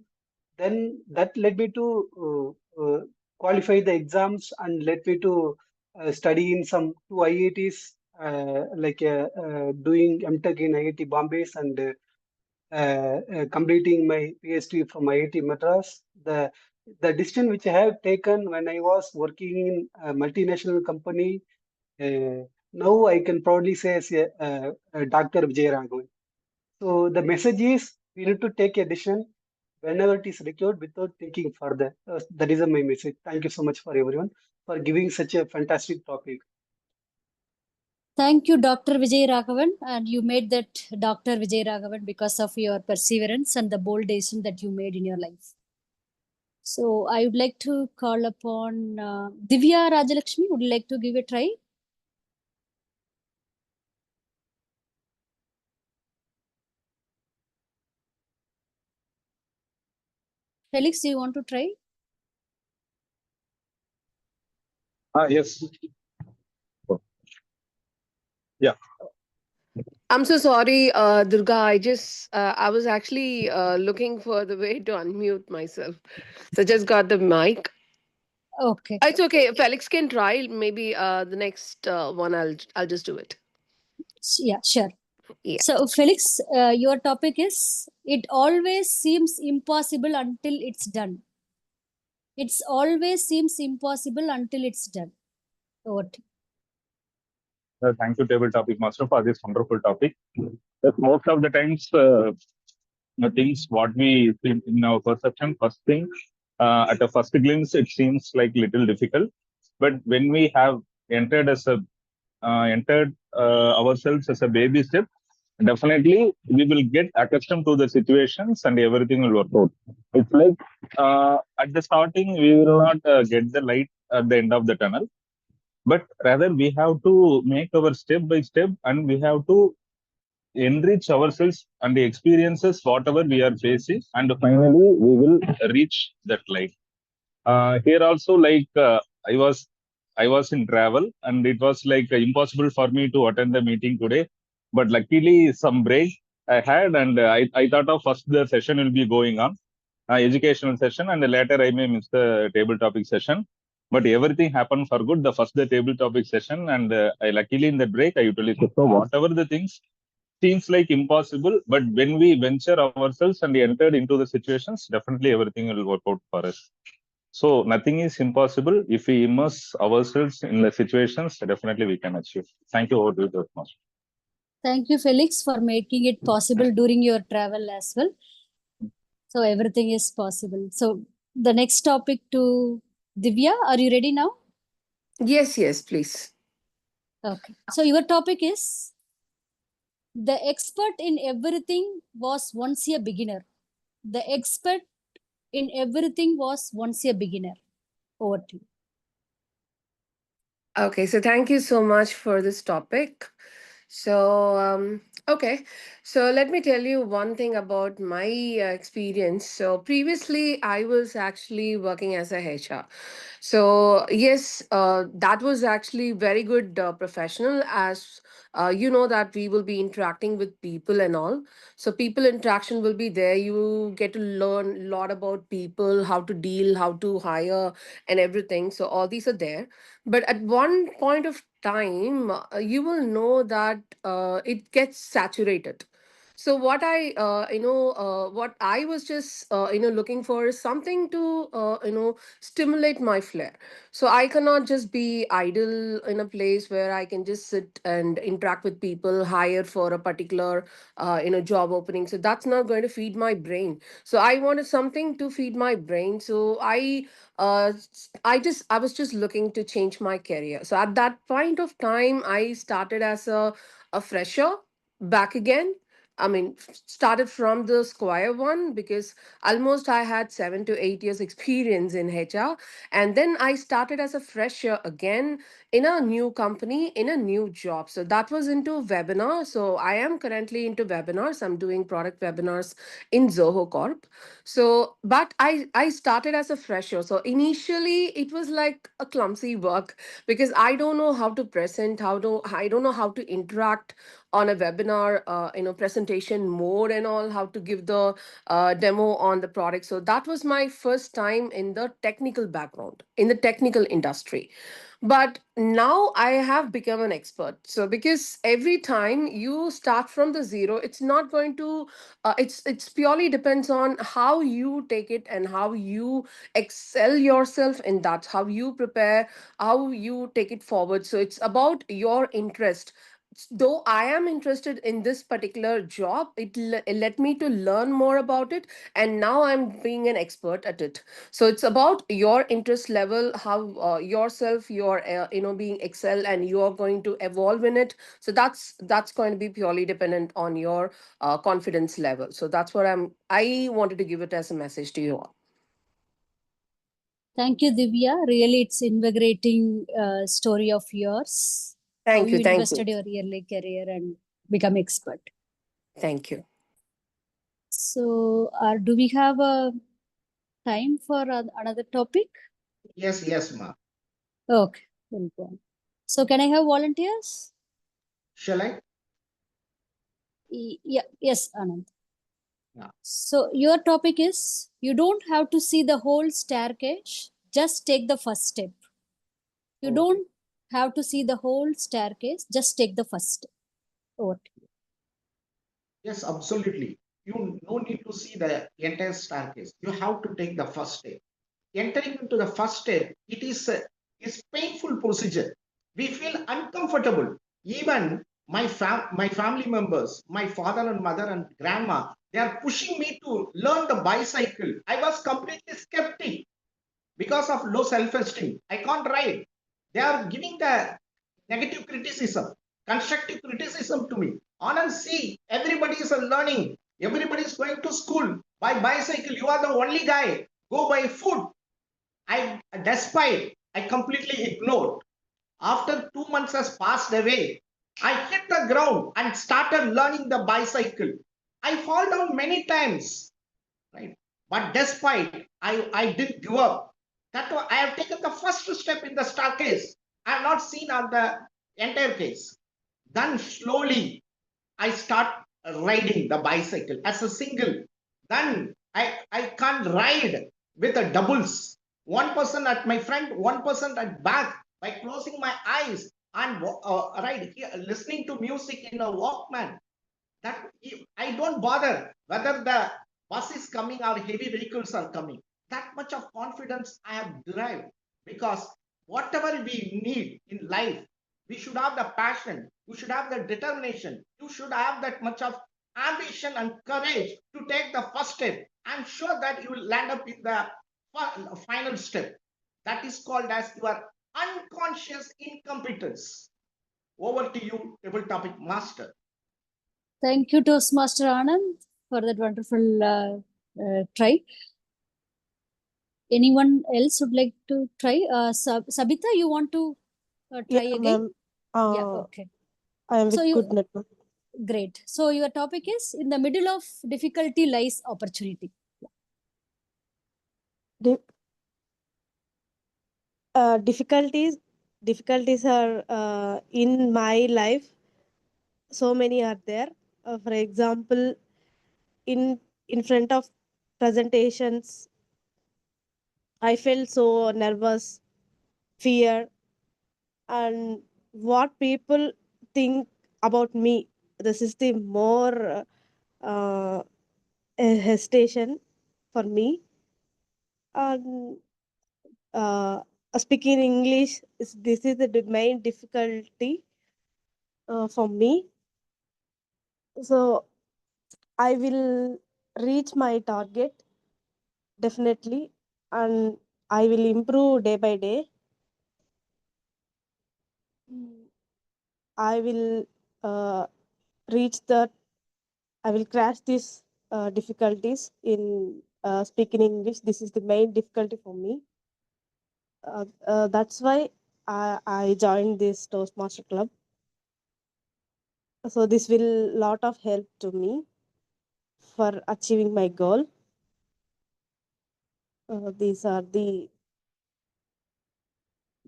Then that led me to qualify the exams and led me to study in some two IITs, doing MTech in IIT Bombay and completing my PhD from IIT Madras. The decision which I have taken when I was working in a multinational company, now I can proudly say as a Dr. Vijay Raghavan. So the message is we need to take a decision whenever it is required without thinking further. That is my message. Thank you so much for everyone for giving such a fantastic topic. Thank you, Dr. Vijay Raghavan. And you made that Dr. Vijay Raghavan because of your perseverance and the bold decision that you made in your life. So I would like to call upon Divya Rajalakshmi. Would you like to give a try? Felix, do you want to try? Yes. Yeah. I'm so sorry, Durga. I was actually looking for the way to unmute myself. So just got the mic. Okay. It's okay. Felix can try. Maybe the next one, I'll just do it. Yeah, sure. Yeah. So, Felix, your topic is it always seems impossible until it's done. It's always seems impossible until it's done. Over to Thank you, Table Topic Master, for this wonderful topic. Yes, most of the times, the things what we see in our perception, first thing, at a first glimpse, it seems like little difficult. But when we have entered as a entered ourselves as a baby step, definitely we will get accustomed to the situations and everything will work out. It's like at the starting, we will not get the light at the end of the tunnel, but rather we have to make our step by step and we have to enrich ourselves and the experiences whatever we are facing, and finally we will reach that light. Here also, like I was in travel and it was like impossible for me to attend the meeting today, but luckily some break I had, and I thought of first the session will be going on, educational session, and later I may miss the table topic session. But everything happened for good. The first the table topic session, and I luckily in the break I utilized it. So whatever the things seems like impossible, but when we venture ourselves and entered into the situations, definitely everything will work out for us. So nothing is impossible if we immerse ourselves in the situations. Definitely we can achieve. Thank you, over to you, Master. Thank you, Felix, for making it possible during your travel as well. So everything is possible. So the next topic to Divya, are you ready now? Yes, please. Okay. So your topic is the expert in everything was once a beginner. The expert in everything was once a beginner. Over to you. Okay, so thank you so much for this topic. Okay, so let me tell you one thing about my experience. So previously, I was actually working as a HR. So yes, that was actually very good professional, as you know that we will be interacting with people and all. So people interaction will be there. You get to learn a lot about people, how to deal, how to hire, and everything. So all these are there. But at one point of time, you will know that it gets saturated. So what what I was just looking for is something to stimulate my flair. So I cannot just be idle in a place where I can just sit and interact with people, hire for a particular job opening. So that's not going to feed my brain. So I wanted something to feed my brain. So I was just looking to change my career. So at that point of time, I started as a fresher back again. I mean, started from the square one because almost I had 7 to 8 years experience in HR. And then I started as a fresher again in a new company, in a new job. So that was into webinar. So I am currently into webinars. I'm doing product webinars in Zoho Corp. So, but I started as a fresher. So initially it was like a clumsy work because I don't know how to present, I don't know how to interact on a webinar presentation mode and all, how to give the demo on the product. So that was my first time in the technical background, in the technical industry. But now I have become an expert. So because every time you start from the zero, it's not going to it's purely depends on how you take it and how you excel yourself in that, how you prepare, how you take it forward. So it's about your interest. Though I am interested in this particular job, it led me to learn more about it, and now I'm being an expert at it. So it's about your interest level, how yourself you're being excel, and you're going to evolve in it. So that's going to be purely dependent on your confidence level. So that's what I wanted to give it as a message to you all. Thank you, Divya. Really, it's invigorating story of yours. How Thank you you. Thank you. invested your early career and become expert. Thank you. So, do we have a time for another topic? Yes, ma. Okay, we'll go on. So, can I have volunteers? Shall I? Yeah, yes, Anand. Yeah. So, your topic is you don't have to see the whole staircase, just take the first step. You Okay. don't have to see the whole staircase, just take the first step. Over to you. Yes, absolutely. You no need to see the entire staircase. You have to take the first step. Entering into the first step, it is painful procedure. We feel uncomfortable. Even my family members, my father and mother and grandma, they are pushing me to learn the bicycle. I was completely skeptic because of low self-esteem. I can't ride. They are giving the negative criticism, constructive criticism to me. On and see, everybody is learning. Everybody is going to school by bicycle. You are the only guy. Go by foot. Despite, I completely ignored. After 2 months has passed away, I hit the ground and started learning the bicycle. I fall down many times, right? But despite, I didn't give up. I have taken the first step in the staircase. I have not seen on the entire case. Then slowly I start riding the bicycle as a single. Then I can't ride with the doubles. One person at my front, one person at back. By closing my eyes and ride here, listening to music in a Walkman. That I don't bother whether the bus is coming or heavy vehicles are coming. That much of confidence I have derived because whatever we need in life, we should have the passion, you should have the determination, you should have that much of ambition and courage to take the first step. I'm sure that you will land up in the final step. That is called as your unconscious incompetence. Over to you, table topic master. Thank you, Toastmaster Anand, for that wonderful try. Anyone else would like to try? Sabita, you want to try Yeah, again? ma'am. Yeah, okay. I am So with good network. great. So your topic is in the middle of difficulty lies opportunity. Difficulties are in my life. So many are there. For example, in front of presentations, I felt so nervous, fear, and what people think about me. This is the more a hesitation for me. And speaking English, this is the main difficulty for me. So I will reach my target definitely, and I will improve day by day. I will reach that. I will crash these difficulties in speaking English. This is the main difficulty for me. That's why I joined this Toastmaster club. So this will lot of help to me for achieving my goal. These are the.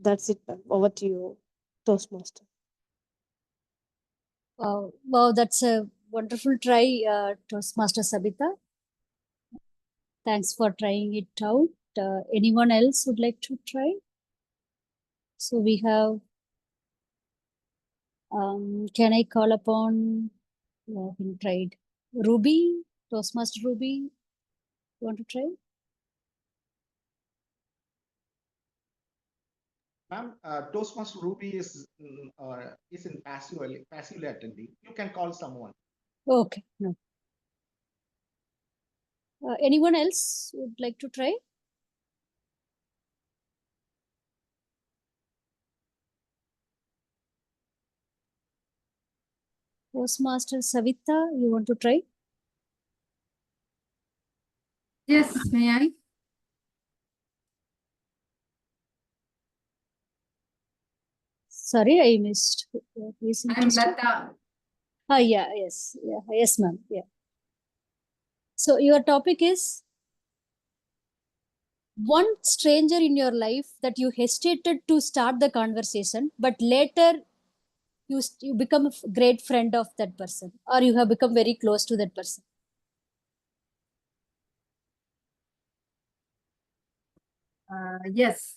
That's it. Over to you, Toastmaster. Wow, that's a wonderful try, Toastmaster Sabita. Thanks for trying it out. Anyone else would like to try? So we have, can I call upon, been tried. Ruby, Toastmaster Ruby, you want to try? Ma'am, Toastmaster Ruby is in passively attending. You can call someone. Okay, no. Anyone else would like to try? Toastmaster Savita, you want to try? Yes, may I? Sorry, I missed. Please I'm interested. Lata. Yes, ma'am. Yeah. So your topic is one stranger in your life that you hesitated to start the conversation, but later you become a great friend of that person, or you have become very close to that person. Yes.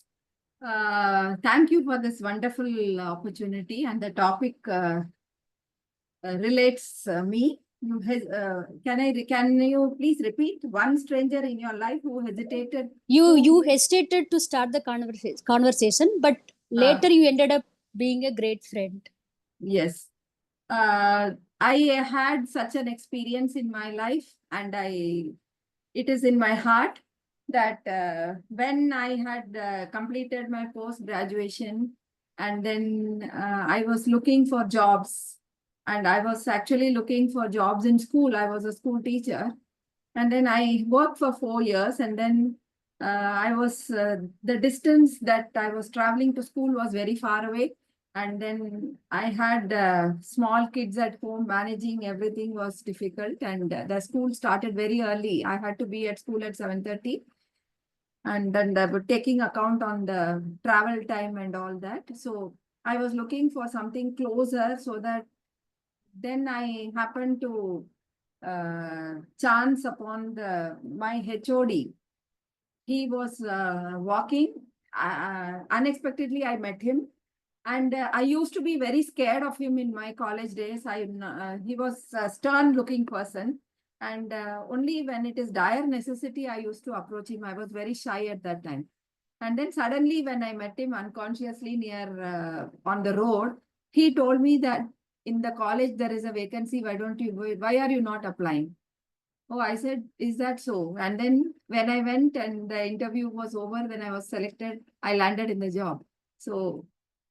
Thank you for this wonderful opportunity, and the topic relates me. Can you please repeat? One stranger in your life who hesitated. You hesitated to start the conversation, but later you ended up being a great friend. Yes. I had such an experience in my life, and it is in my heart that when I had completed my post graduation, and then I was looking for jobs, and I was actually looking for jobs in school. I was a school teacher, and then I worked for 4 years, and then I was the distance that I was traveling to school was very far away. And then I had small kids at home. Managing everything was difficult, and the school started very early. I had to be at school at 7:30, and then they were taking account on the travel time and all that. So I was looking for something closer, so that then I happened to chance upon my HOD. He was walking. Unexpectedly, I met him. And I used to be very scared of him in my college days. He was a stern looking person. And only when it is dire necessity, I used to approach him. I was very shy at that time. And then suddenly, when I met him unconsciously near on the road, he told me that in the college there is a vacancy. Why are you not applying? Oh, I said, is that so? And then when I went and the interview was over, when I was selected, I landed in the job. So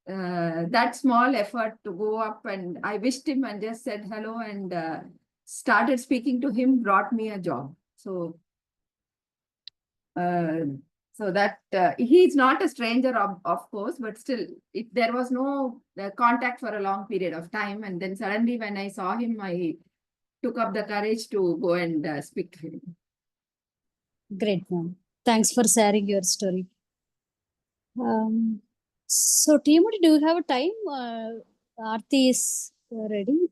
that small effort to go up, and I wished him and just said hello, and started speaking to him, brought me a job. So that he's not a stranger, of course, but still, there was no contact for a long period of time. And then suddenly when I saw him, I took up the courage to go and speak to him. Great, ma'am. Thanks for sharing your story. So, Timothy, do you have a time? Aarti is ready.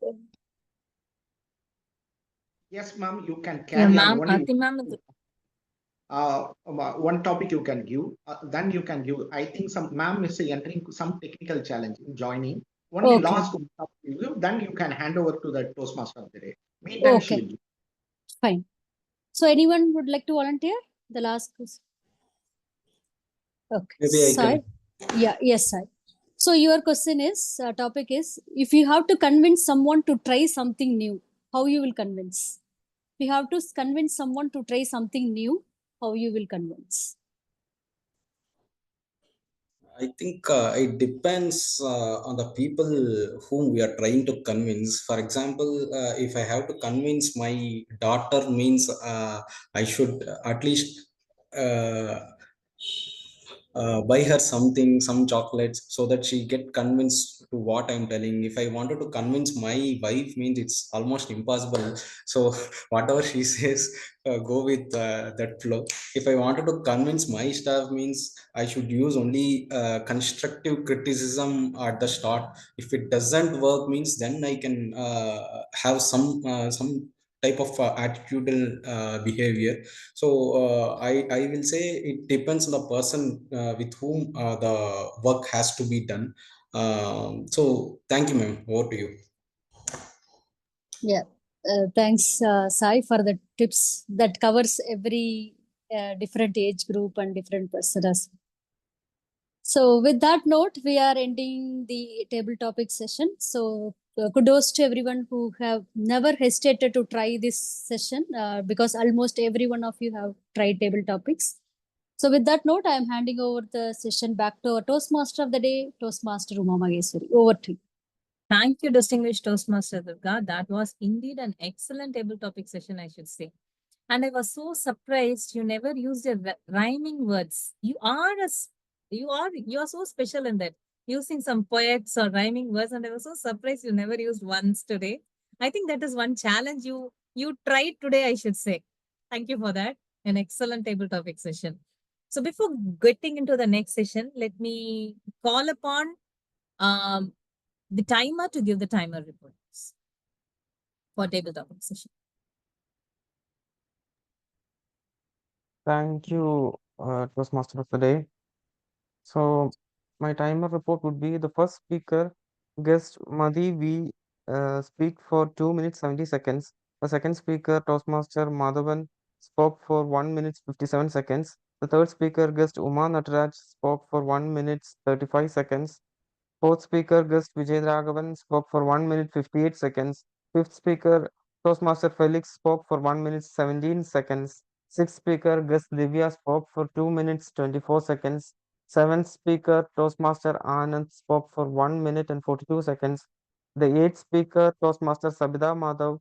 Yes, ma'am, you can carry Yeah, on. ma'am. Only Aarti ma'am. one topic you can give, then you can give. I think some ma'am is entering some technical challenge in joining. Only Okay. last one topic you give, then you can hand over to the Toastmaster of the day. Meantime, Okay. she'll give. Fine. So anyone would like to volunteer? The last question. Okay. Maybe I Sai? can. Yeah, yes, Sai. So your question is, topic is, if you have to convince someone to try something new, how you will convince? If you have to convince someone to try something new, how you will convince? I think it depends on the people whom we are trying to convince. For example, if I have to convince my daughter, means I should at least uh, buy her something, some chocolates, so that she get convinced to what I'm telling. If I wanted to convince my wife, means it's almost impossible. So whatever she says, go with that flow. If I wanted to convince my staff, means I should use only constructive criticism at the start. If it doesn't work, means then I can have some type of attitudinal behavior. So I will say it depends on the person with whom the work has to be done. So thank you, ma'am. Over to you. Yeah. Thanks, Sai, for the tips that covers every different age group and different personas. So with that note, we are ending the table topic session. So kudos to everyone who have never hesitated to try this session because almost every one of you have tried table topics. So with that note, I am handing over the session back to our Toastmaster of the day, Toastmaster Uma Maheshwari. Over to you. Thank you, distinguished Toastmaster Durga. That was indeed an excellent table topic session, I should say. And I was so surprised you never used a rhyming words. You are so special in that, using some poets or rhyming words. And I was so surprised you never used once today. I think that is one challenge you tried today, I should say. Thank you for that. An excellent table topic session. So before getting into the next session, let me call upon the timer to give the timer reports for table topic session. Thank you, Toastmaster of the day. So my timer report would be the first speaker, guest Madhi V, speak for 2 minutes 70 seconds. The second speaker, Toastmaster Madhavan, spoke for 1 minute 57 seconds. The third speaker, guest Uma Nataraj, spoke for 1 minute 35 seconds. Fourth speaker, guest Vijay Raghavan, spoke for 1 minute 58 seconds. Fifth speaker, Toastmaster Felix, spoke for 1 minute 17 seconds. Sixth speaker, guest Divya, spoke for 2 minutes 24 seconds. Seventh speaker, Toastmaster Anand, spoke for 1 minute and 42 seconds. The eighth speaker, Toastmaster Sabida Madhav,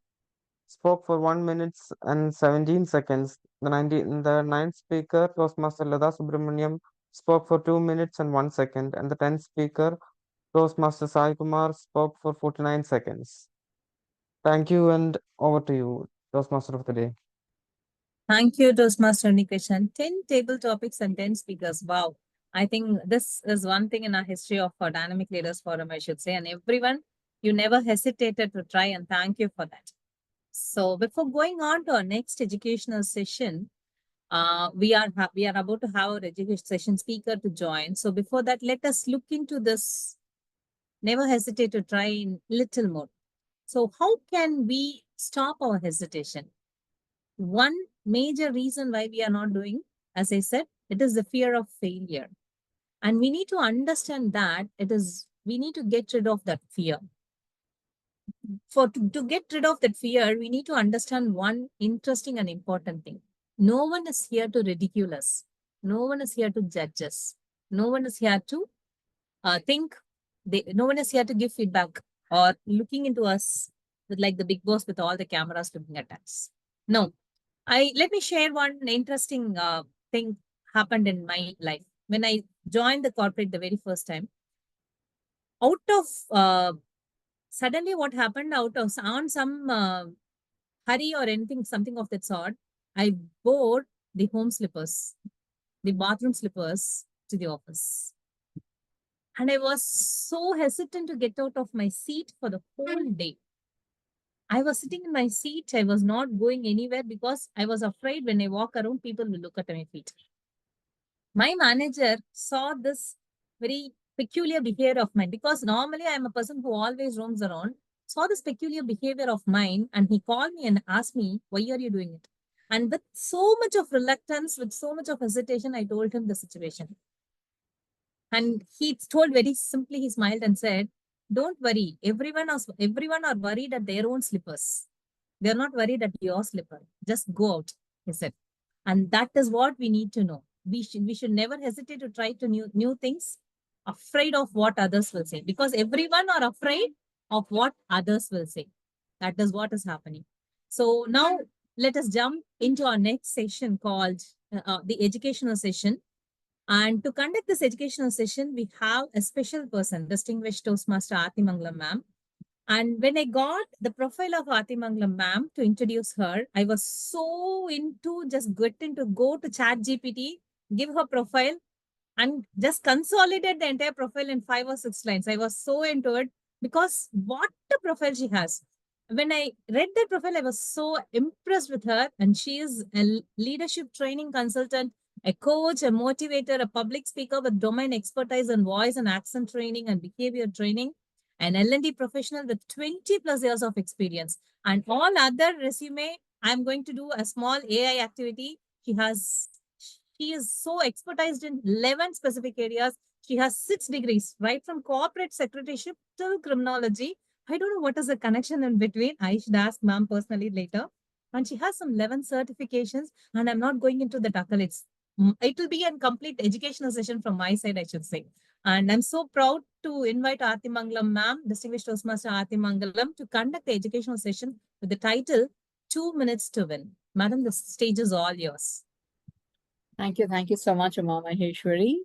spoke for 1 minute and 17 seconds. The ninth speaker, Toastmaster Lada Subramaniam, spoke for 2 minutes and 1 second. And the tenth speaker, Toastmaster Sai Kumar, spoke for 49 seconds. Thank you, and over to you, Toastmaster of the day. Thank you, Toastmaster Nikishan. 10 table topics and 10 speakers. Wow. I think this is one thing in our history of Dynamic Leaders Forum, I should say. And everyone, you never hesitated to try, and thank you for that. So before going on to our next educational session, we are about to have our education session speaker to join. So before that, let us look into this. Never hesitate to try in little more. So how can we stop our hesitation? One major reason why we are not doing, as I said, it is the fear of failure. And we need to understand that we need to get rid of that fear. To get rid of that fear, we need to understand one interesting and important thing. No one is here to ridicule us. No one is here to judge us. No one is here to no one is here to give feedback or looking into us with like the big boss with all the cameras looking at us. No, let me share one interesting thing happened in my life when I joined the corporate the very first time. Out of suddenly, what happened out of on some hurry or anything, something of that sort, I wore the home slippers, the bathroom slippers to the office. And I was so hesitant to get out of my seat for the whole day. I was sitting in my seat. I was not going anywhere because I was afraid when I walk around, people will look at my feet. My manager saw this very peculiar behavior of mine because normally I'm a person who always roams around. saw this peculiar behavior of mine, and he called me and asked me, why are you doing it? And with so much of reluctance, with so much of hesitation, I told him the situation. And he told very simply, he smiled and said, don't worry. Everyone are worried at their own slippers. They're not worried at your slipper. Just go out, he said. And that is what we need to know. We should never hesitate to try to new things, afraid of what others will say, because everyone are afraid of what others will say. That is what is happening. So now let us jump into our next session called the educational session. And to conduct this educational session, we have a special person, distinguished Toastmaster Atimanglam ma'am. And when I got the profile of Atimanglam ma'am to introduce her, I was so into just getting to go to Chat GPT, give her profile, and just consolidate the entire profile in 5 or 6 lines. I was so into it because what a profile she has. When I read that profile, I was so impressed with her. And she is a leadership training consultant, a coach, a motivator, a public speaker with domain expertise in voice and accent training and behavior training, an L&D professional with 20 plus years of experience. And all other resume, I'm going to do a small AI activity. She is so expertised in 11 specific areas. She has 6 degrees, right from corporate secretaryship till criminology. I don't know what is the connection in between. I should ask ma'am personally later. And she has some 11 certifications, and I'm not going into the accolades. It will be a complete educational session from my side, I should say. And I'm so proud to invite Atimanglam ma'am, distinguished Toastmaster Atimanglam, to conduct the educational session with the title 2 Minutes to Win. Madam, the stage is all yours. Thank you. Thank you so much, Uma Maheshwari.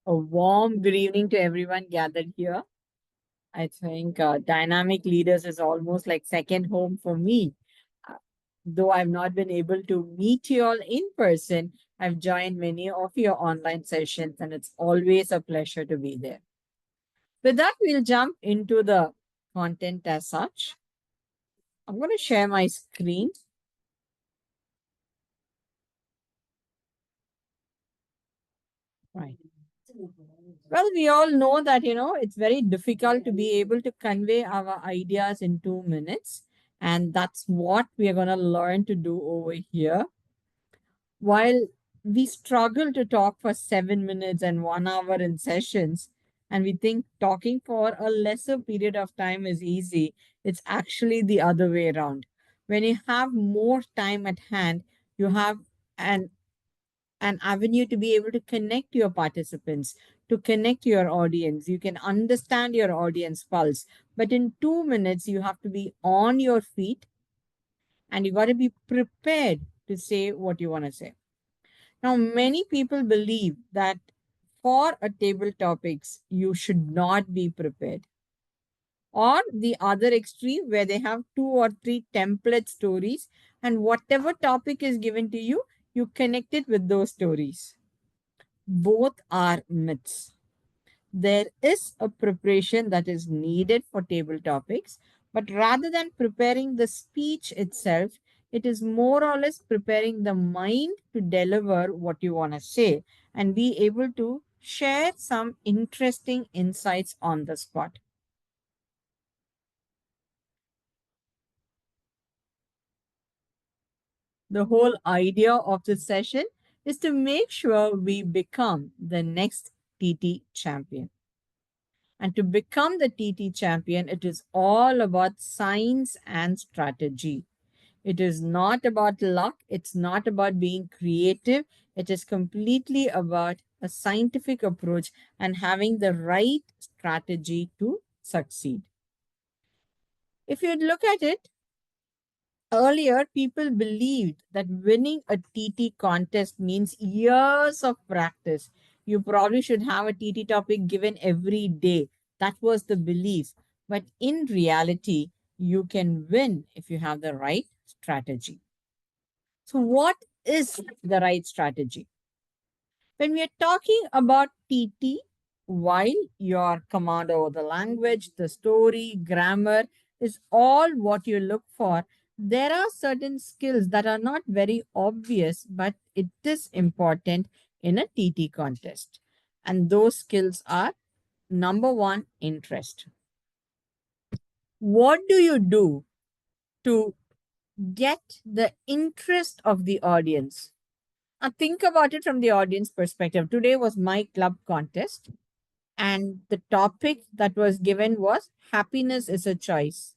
A warm good evening to everyone gathered here. I think Dynamic Leaders is almost like second home for me. Though I've not been able to meet you all in person, I've joined many of your online sessions, and it's always a pleasure to be there. With that, we'll jump into the content as such. I'm going to share my screen. Right. Well, we all know that, it's very difficult to be able to convey our ideas in 2 minutes. And that's what we are going to learn to do over here. While we struggle to talk for 7 minutes and 1 hour in sessions, and we think talking for a lesser period of time is easy, it's actually the other way around. When you have more time at hand, you have an avenue to be able to connect your participants, to connect your audience. You can understand your audience pulse. But in 2 minutes, you have to be on your feet and you got to be prepared to say what you want to say. Now, many people believe that for a table topics, you should not be prepared. Or the other extreme where they have 2 or 3 template stories, and whatever topic is given to you, you connect it with those stories. Both are myths. There is a preparation that is needed for table topics, but rather than preparing the speech itself, it is more or less preparing the mind to deliver what you want to say and be able to share some interesting insights on the spot. The whole idea of this session is to make sure we become the next TT champion. And to become the TT champion, it is all about science and strategy. It is not about luck. It's not about being creative. It is completely about a scientific approach and having the right strategy to succeed. If you look at it, earlier, people believed that winning a TT contest means years of practice. You probably should have a TT topic given every day. That was the belief. But in reality, you can win if you have the right strategy. So, what is the right strategy? When we are talking about TT, while your command over the language, the story, grammar is all what you look for, there are certain skills that are not very obvious, but it is important in a TT contest. And those skills are number one, interest. What do you do to get the interest of the audience? Now think about it from the audience perspective. Today was my club contest, and the topic that was given was happiness is a choice.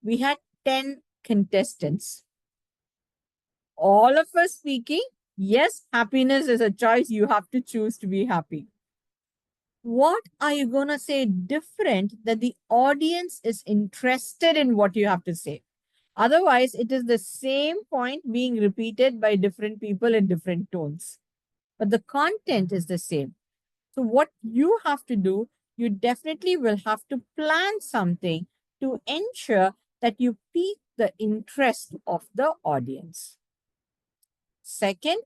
We had 10 contestants, all of us speaking, yes, happiness is a choice. You have to choose to be happy. What are you going to say different that the audience is interested in what you have to say? Otherwise, it is the same point being repeated by different people in different tones, but the content is the same. So what you have to do, you definitely will have to plan something to ensure that you pique the interest of the audience. Second,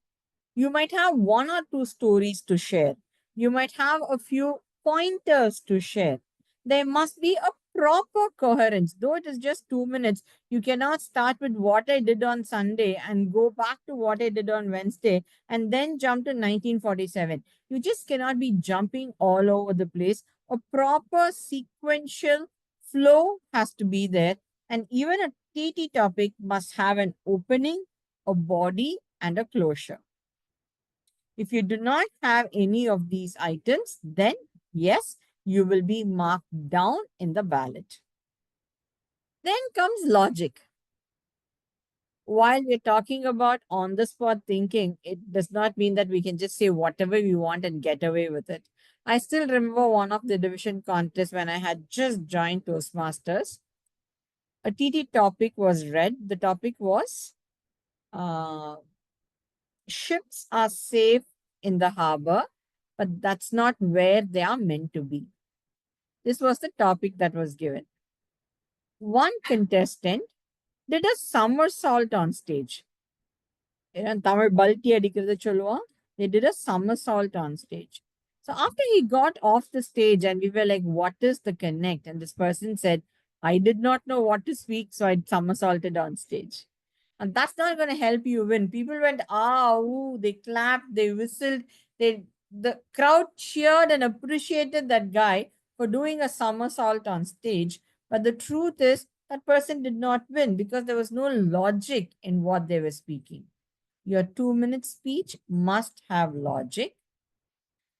you might have one or two stories to share. You might have a few pointers to share. There must be a proper coherence. Though it is just 2 minutes, you cannot start with what I did on Sunday and go back to what I did on Wednesday and then jump to 1947. You just cannot be jumping all over the place. A proper sequential flow has to be there. And even a TT topic must have an opening, a body, and a closure. If you do not have any of these items, then yes, you will be marked down in the ballot. Then comes logic. While we're talking about on the spot thinking, it does not mean that we can just say whatever we want and get away with it. I still remember one of the division contests when I had just joined Toastmasters. A TT topic was read. The topic was ships are safe in the harbor, but that's not where they are meant to be. This was the topic that was given. One contestant did a somersault on stage. They did a somersault on stage. So after he got off the stage and we were like, what is the connect? And this person said, I did not know what to speak, so I somersaulted on stage. And that's not going to help you win. People went, ooh, they clapped, they whistled, the crowd cheered and appreciated that guy for doing a somersault on stage. But the truth is, that person did not win because there was no logic in what they were speaking. Your 2 minute speech must have logic.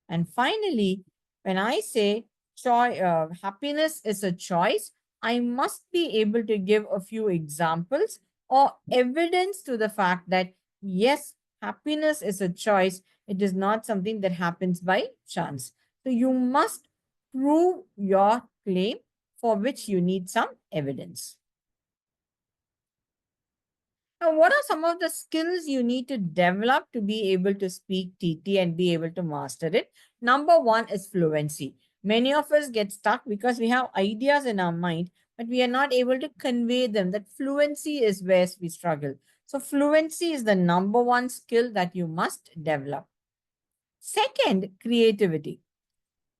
And finally, when I say happiness is a choice, I must be able to give a few examples or evidence to the fact that yes, happiness is a choice. It is not something that happens by chance. So you must prove your claim, for which you need some evidence. Now, what are some of the skills you need to develop to be able to speak TT and be able to master it? Number one is fluency. Many of us get stuck because we have ideas in our mind, but we are not able to convey them. That fluency is where we struggle. So fluency is the number one skill that you must develop. Second, creativity.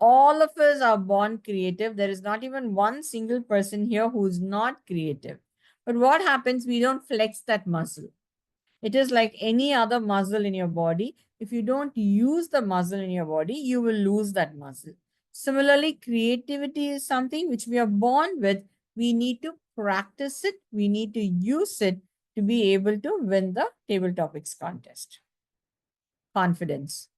All of us are born creative. There is not even one single person here who's not creative. But what happens? We don't flex that muscle. It is like any other muscle in your body. If you don't use the muscle in your body, you will lose that muscle. Similarly, creativity is something which we are born with. We need to practice it. We need to use it to be able to win the table topics contest. Confidence.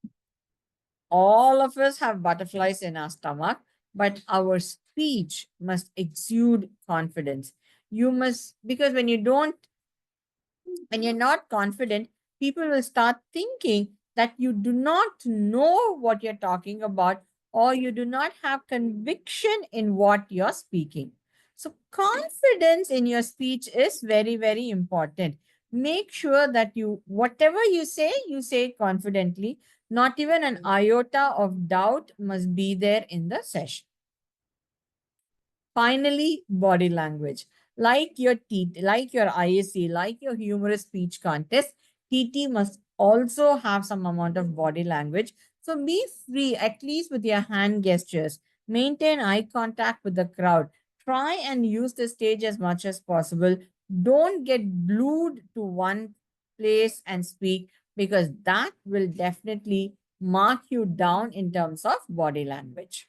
All of us have butterflies in our stomach, but our speech must exude confidence. You must, because when you're not confident, people will start thinking that you do not know what you're talking about or you do not have conviction in what you're speaking. So confidence in your speech is very, very important. Make sure that whatever you say confidently. Not even an iota of doubt must be there in the session. Finally, body language. Like your like your ISC, like your humorous speech contest, TT must also have some amount of body language. So be free, at least with your hand gestures. Maintain eye contact with the crowd. Try and use the stage as much as possible. Don't get glued to one place and speak, because that will definitely mark you down in terms of body language.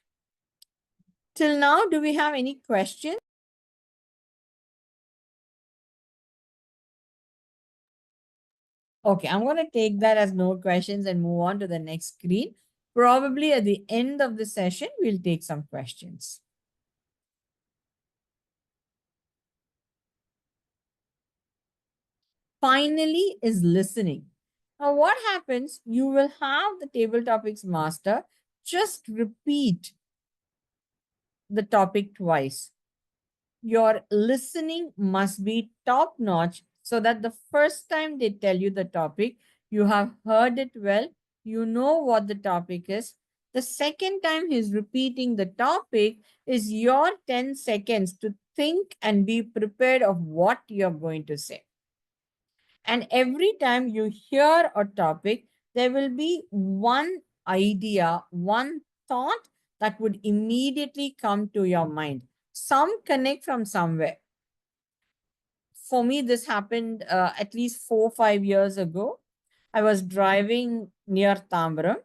Till now, do we have any questions? Okay, I'm going to take that as no questions and move on to the next screen. Probably at the end of the session, we'll take some questions. Finally is listening. Now, what happens? You will have the table topics master just repeat the topic twice. Your listening must be top notch so that the first time they tell you the topic, you have heard it well, you know what the topic is. The second time he's repeating the topic is your 10 seconds to think and be prepared of what you're going to say. And every time you hear a topic, there will be one idea, one thought that would immediately come to your mind. Some connect from somewhere. For me, this happened at least 4 or 5 years ago. I was driving near Tambaram,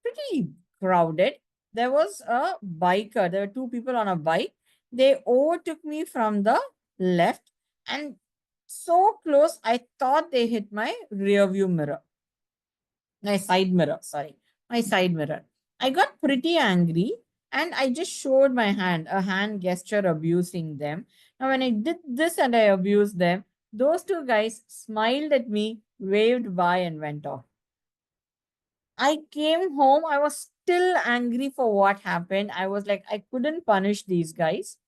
pretty crowded. There was a biker. There were two people on a bike. They overtook me from the left and so close, I thought they hit my rear view mirror. My side mirror, sorry. My side mirror. I got pretty angry and I just showed my hand, a hand gesture abusing them. Now, when I did this and I abused them, those two guys smiled at me, waved by, and went off. I came home. I was still angry for what happened. I was like, I couldn't punish these guys.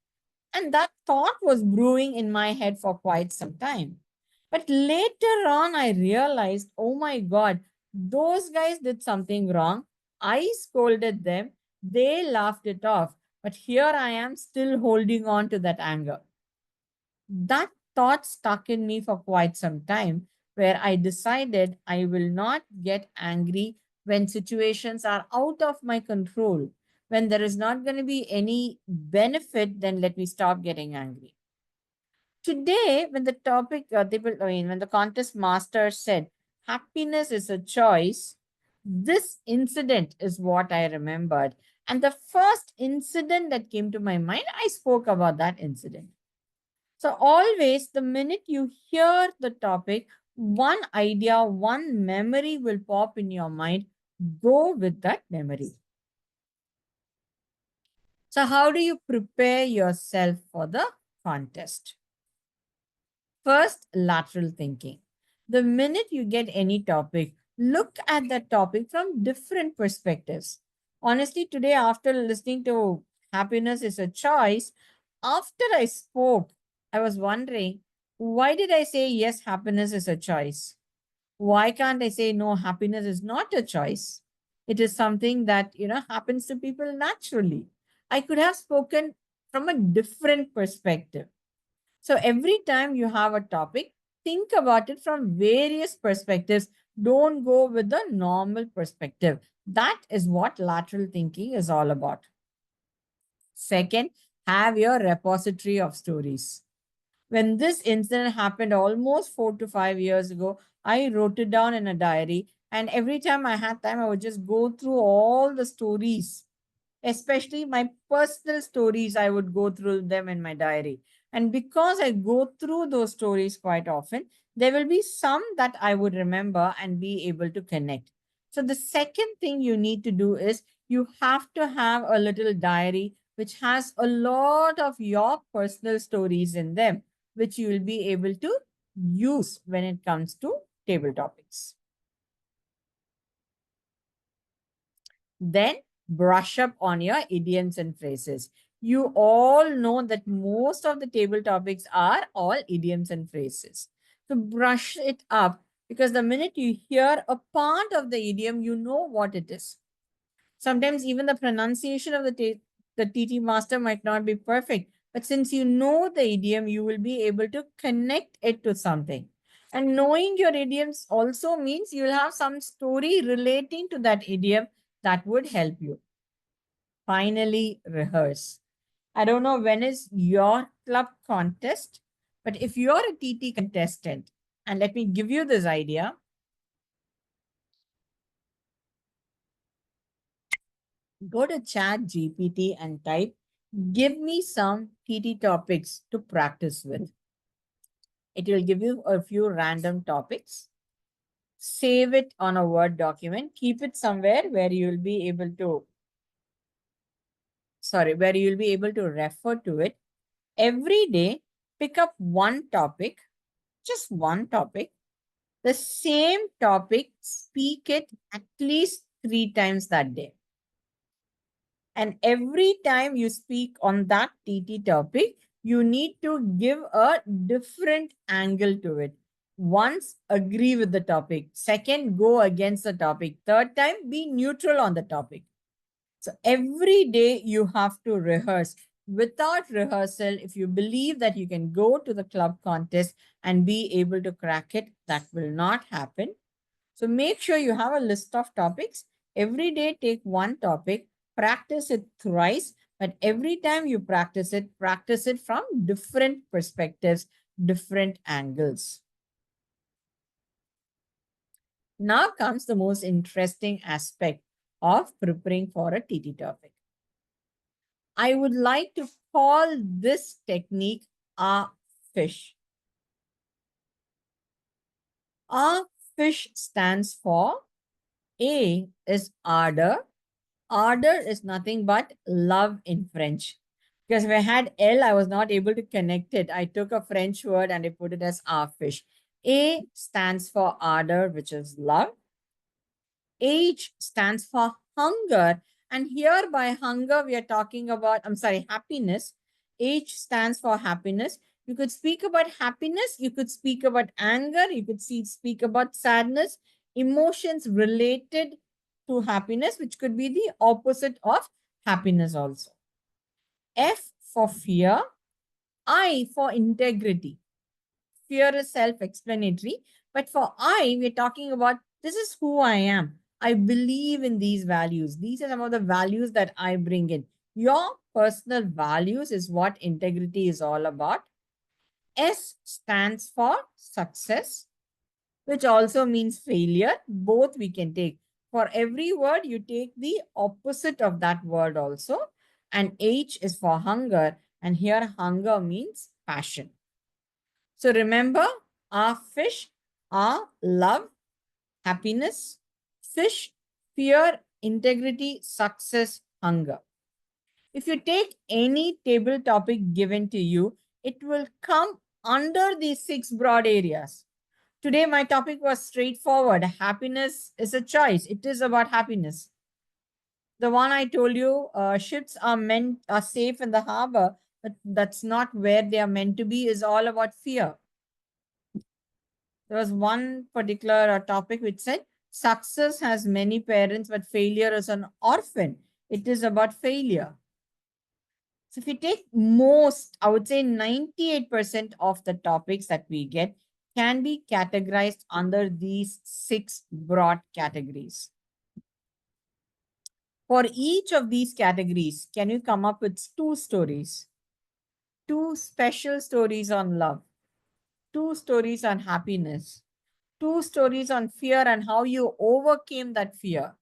And that thought was brewing in my head for quite some time. But later on, I realized, oh my God, those guys did something wrong. I scolded them. They laughed it off. But here I am still holding on to that anger. That thought stuck in me for quite some time, where I decided I will not get angry when situations are out of my control. When there is not going to be any benefit, then let me stop getting angry. Today, when the topic, when the contest master said happiness is a choice, this incident is what I remembered. And the first incident that came to my mind, I spoke about that incident. So, always, the minute you hear the topic, one idea, one memory will pop in your mind. Go with that memory. So, how do you prepare yourself for the contest? First, lateral thinking. The minute you get any topic, look at that topic from different perspectives. Honestly, today, after listening to Happiness is a Choice, after I spoke, I was wondering, why did I say yes, happiness is a choice? Why can't I say no, happiness is not a choice? It is something that, happens to people naturally. I could have spoken from a different perspective. So every time you have a topic, think about it from various perspectives. Don't go with the normal perspective. That is what lateral thinking is all about. Second, have your repository of stories. When this incident happened almost 4 to 5 years ago, I wrote it down in a diary. And every time I had time, I would just go through all the stories, especially my personal stories. I would go through them in my diary. And because I go through those stories quite often, there will be some that I would remember and be able to connect. So, the second thing you need to do is you have to have a little diary which has a lot of your personal stories in them, which you will be able to use when it comes to table topics. Then brush up on your idioms and phrases. You all know that most of the table topics are all idioms and phrases. So brush it up, because the minute you hear a part of the idiom, you know what it is. Sometimes even the pronunciation of the TT master might not be perfect, but since you know the idiom, you will be able to connect it to something. And knowing your idioms also means you'll have some story relating to that idiom that would help you. Finally, rehearse. I don't know when is your club contest, but if you're a TT contestant, and let me give you this idea, Go to Chat GPT and type, give me some TT topics to practice with. It will give you a few random topics. Save it on a Word document. Keep it somewhere where you will be able to, where you will be able to refer to it. Every day, pick up one topic, just one topic, the same topic, speak it at least 3 times that day. And every time you speak on that TT topic, you need to give a different angle to it. Once, agree with the topic. Second, go against the topic. Third time, be neutral on the topic. So every day you have to rehearse. Without rehearsal, if you believe that you can go to the club contest and be able to crack it, that will not happen. So make sure you have a list of topics. Every day, take one topic, practice it thrice, but every time you practice it from different perspectives, different angles. Now comes the most interesting aspect of preparing for a TT topic. I would like to call this technique a fish. A fish stands for A is ardor. Ardor is nothing but love in French. Because if I had L, I was not able to connect it. I took a French word and I put it as a fish. A stands for ardor, which is love. H stands for hunger. And here by hunger, we are talking about, happiness. H stands for happiness. You could speak about happiness. You could speak about anger. You could speak about sadness, emotions related to happiness, which could be the opposite of happiness also. F for fear. I for integrity. Fear is self-explanatory. But for I, we're talking about this is who I am. I believe in these values. These are some of the values that I bring in. Your personal values is what integrity is all about. S stands for success, which also means failure. Both we can take. For every word, you take the opposite of that word also. And H is for hunger. And here hunger means passion. So remember, our fish are love, happiness, fish, fear, integrity, success, hunger. If you take any table topic given to you, it will come under these 6 broad areas. Today, my topic was straightforward. Happiness is a choice. It is about happiness. The one I told you, ships are safe in the harbor, but that's not where they are meant to be, is all about fear. There was one particular topic which said success has many parents, but failure is an orphan. It is about failure. So if you take most, I would say 98% of the topics that we get can be categorized under these 6 broad categories. For each of these categories, can you come up with 2 stories? 2 special stories on love, 2 stories on happiness, 2 stories on fear and how you overcame that fear.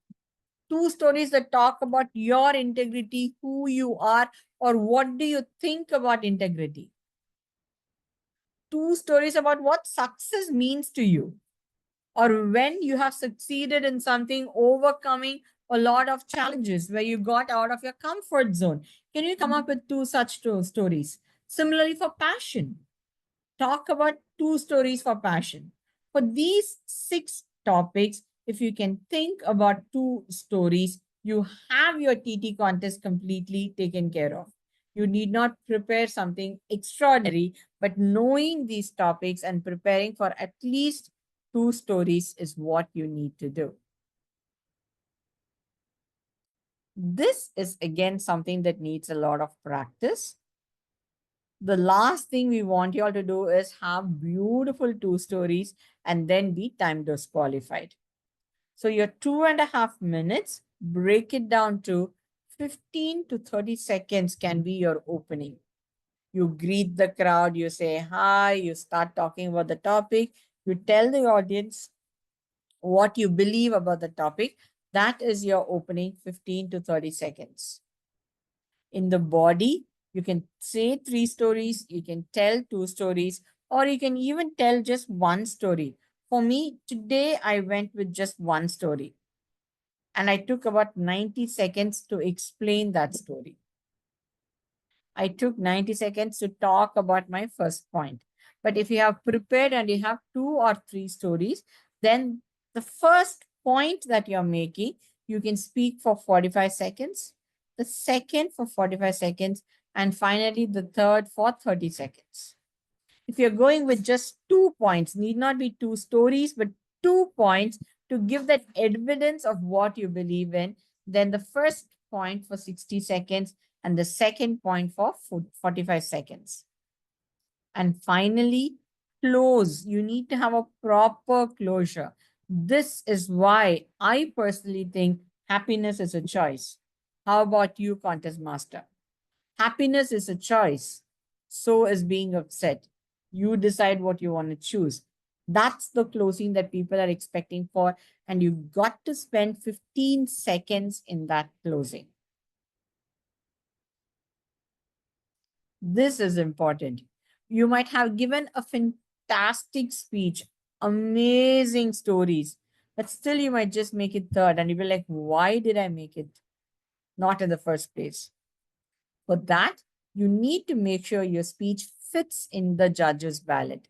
2 stories that talk about your integrity, who you are, or what do you think about integrity. 2 stories about what success means to you, or when you have succeeded in something, overcoming a lot of challenges where you got out of your comfort zone. Can you come up with 2 such stories? Similarly, for passion, talk about 2 stories for passion. For these 6 topics, if you can think about 2 stories, you have your TT contest completely taken care of. You need not prepare something extraordinary, but knowing these topics and preparing for at least 2 stories is what you need to do. This is again something that needs a lot of practice. The last thing we want you all to do is have beautiful 2 stories and then be time disqualified. So your 2.5 minutes, break it down to 15 to 30 seconds can be your opening. You greet the crowd, you say hi, you start talking about the topic, you tell the audience what you believe about the topic. That is your opening 15 to 30 seconds. In the body, you can say 3 stories, you can tell 2 stories, or you can even tell just one story. For me, today I went with just one story. And I took about 90 seconds to explain that story. I took 90 seconds to talk about my first point. But if you have prepared and you have 2 or 3 stories, then the first point that you're making, you can speak for 45 seconds, the second for 45 seconds, and finally the third for 30 seconds. If you're going with just 2 points, need not be 2 stories, but 2 points to give that evidence of what you believe in, then the first point for 60 seconds and the second point for 45 seconds. And finally, close. You need to have a proper closure. This is why I personally think happiness is a choice. How about you, contest master? Happiness is a choice. So is being upset. You decide what you want to choose. That's the closing that people are expecting for. And you got to spend 15 seconds in that closing. This is important. You might have given a fantastic speech, amazing stories, but still you might just make it third and you'll be like, why did I make it not in the first place? For that, you need to make sure your speech fits in the judge's ballot,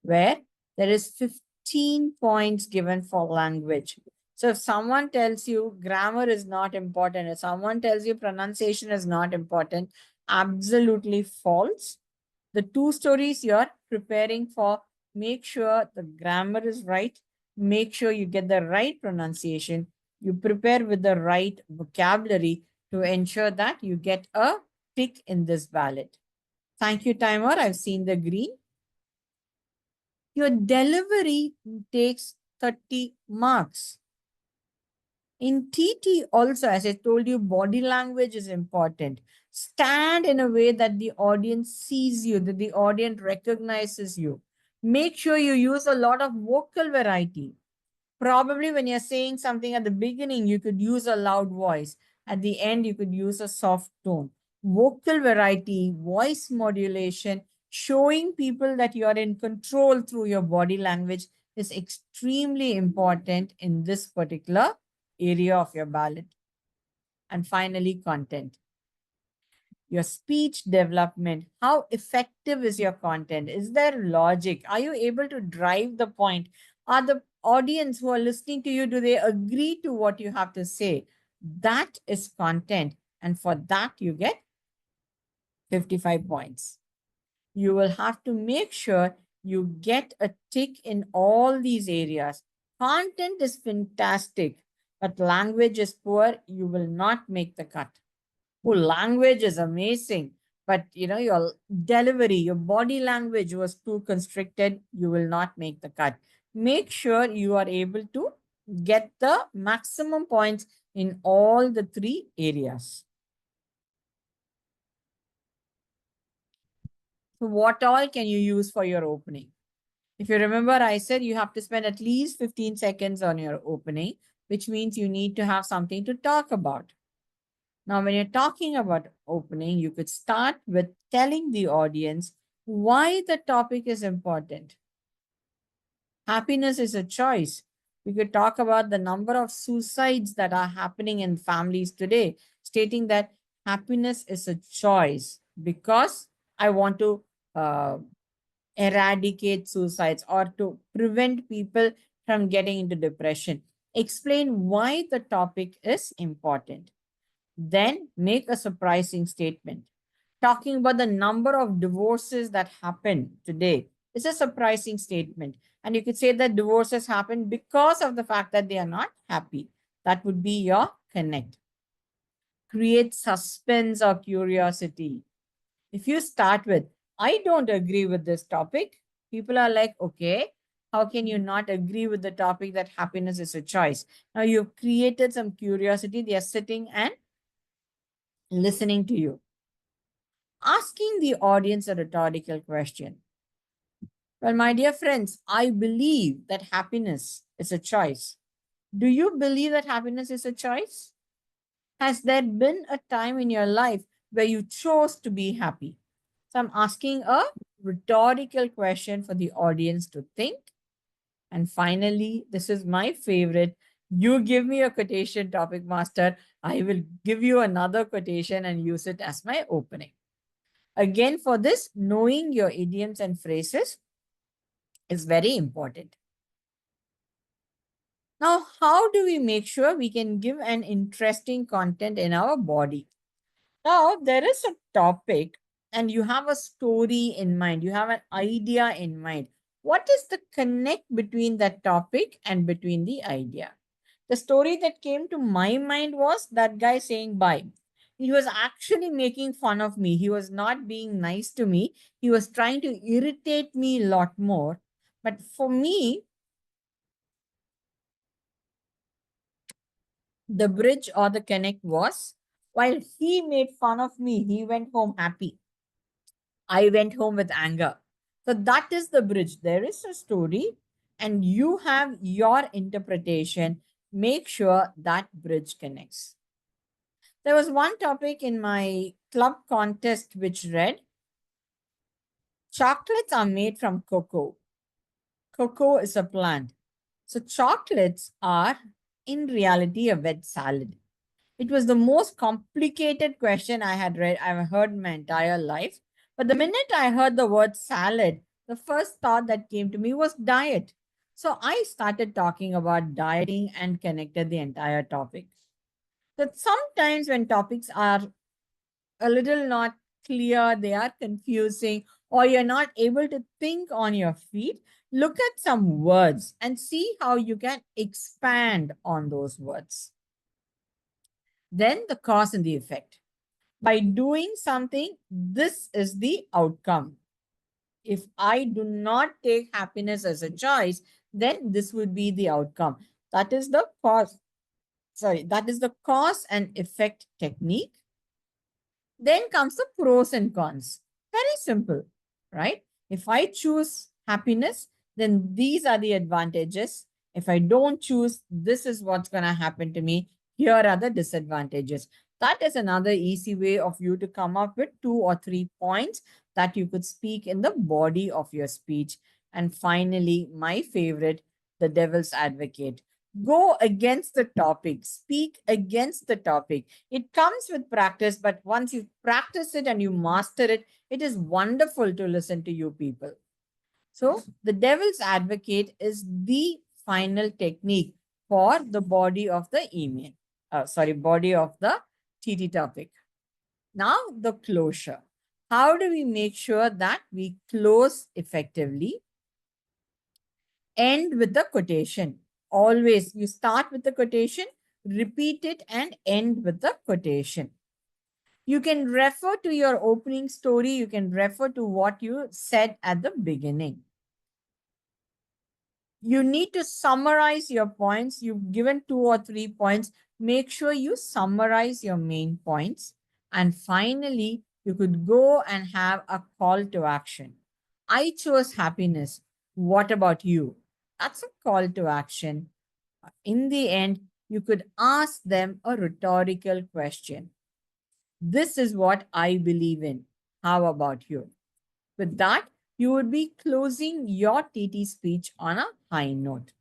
where there is 15 points given for language. So if someone tells you grammar is not important, if someone tells you pronunciation is not important, absolutely false. The 2 stories you're preparing for, make sure the grammar is right, make sure you get the right pronunciation, you prepare with the right vocabulary to ensure that you get a tick in this ballot. Thank you, timer. I've seen the green. Your delivery takes 30 marks. In TT also, as I told you, body language is important. Stand in a way that the audience sees you, that the audience recognizes you. Make sure you use a lot of vocal variety. Probably when you're saying something at the beginning, you could use a loud voice. At the end, you could use a soft tone. Vocal variety, voice modulation, showing people that you're in control through your body language is extremely important in this particular area of your ballot. And finally, content. Your speech development. How effective is your content? Is there logic? Are you able to drive the point? Are the audience who are listening to you, do they agree to what you have to say? That is content. And for that, you get 55 points. You will have to make sure you get a tick in all these areas. Content is fantastic, but language is poor. You will not make the cut. Oh, language is amazing, but your delivery, your body language was too constricted. You will not make the cut. Make sure you are able to get the maximum points in all the 3 areas. So what all can you use for your opening? If you remember, I said you have to spend at least 15 seconds on your opening, which means you need to have something to talk about. Now, when you're talking about opening, you could start with telling the audience why the topic is important. Happiness is a choice. We could talk about the number of suicides that are happening in families today, stating that happiness is a choice because I want to eradicate suicides or to prevent people from getting into depression. Explain why the topic is important. Then make a surprising statement. Talking about the number of divorces that happen today is a surprising statement. And you could say that divorces happen because of the fact that they are not happy. That would be your connect. Create suspense or curiosity. If you start with, I don't agree with this topic, people are like, okay, how can you not agree with the topic that happiness is a choice? Now you've created some curiosity. They are sitting and listening to you. Asking the audience a rhetorical question. Well, my dear friends, I believe that happiness is a choice. Do you believe that happiness is a choice? Has there been a time in your life where you chose to be happy? So I'm asking a rhetorical question for the audience to think. And finally, this is my favorite. You give me a quotation, topic master. I will give you another quotation and use it as my opening. Again, for this, knowing your idioms and phrases is very important. Now, how do we make sure we can give an interesting content in our body? Now, there is a topic and you have a story in mind, you have an idea in mind. What is the connect between that topic and between the idea? The story that came to my mind was that guy saying bye. He was actually making fun of me. He was not being nice to me. He was trying to irritate me a lot more. But for me, the bridge or the connect was while he made fun of me, he went home happy. I went home with anger. So that is the bridge. There is a story, and you have your interpretation. Make sure that bridge connects. There was one topic in my club contest which read chocolates are made from cocoa. Cocoa is a plant. So chocolates are in reality a wet salad. It was the most complicated question I've heard in my entire life. But the minute I heard the word salad, the first thought that came to me was diet. So I started talking about dieting and connected the entire topic. That sometimes when topics are a little not clear, they are confusing, or you're not able to think on your feet, look at some words and see how you can expand on those words. Then the cause and the effect. By doing something, this is the outcome. If I do not take happiness as a choice, then this would be the outcome. That is the cause. Sorry, that is the cause and effect technique. Then comes the pros and cons. Very simple, right? If I choose happiness, then these are the advantages. If I don't choose, this is what's going to happen to me. Here are the disadvantages. That is another easy way of you to come up with 2 or 3 points that you could speak in the body of your speech. And finally, my favorite, the devil's advocate. Go against the topic, speak against the topic. It comes with practice, but once you practice it and you master it, it is wonderful to listen to you people. So the devil's advocate is the final technique for the body of the email. Body of the TT topic. Now the closure. How do we make sure that we close effectively? End with the quotation. Always you start with the quotation, repeat it and end with the quotation. You can refer to your opening story. You can refer to what you said at the beginning. You need to summarize your points. You've given 2 or 3 points. Make sure you summarize your main points. And finally, you could go and have a call to action. I chose happiness. What about you? That's a call to action. In the end, you could ask them a rhetorical question. This is what I believe in. How about you? With that, you would be closing your TT speech on a high note.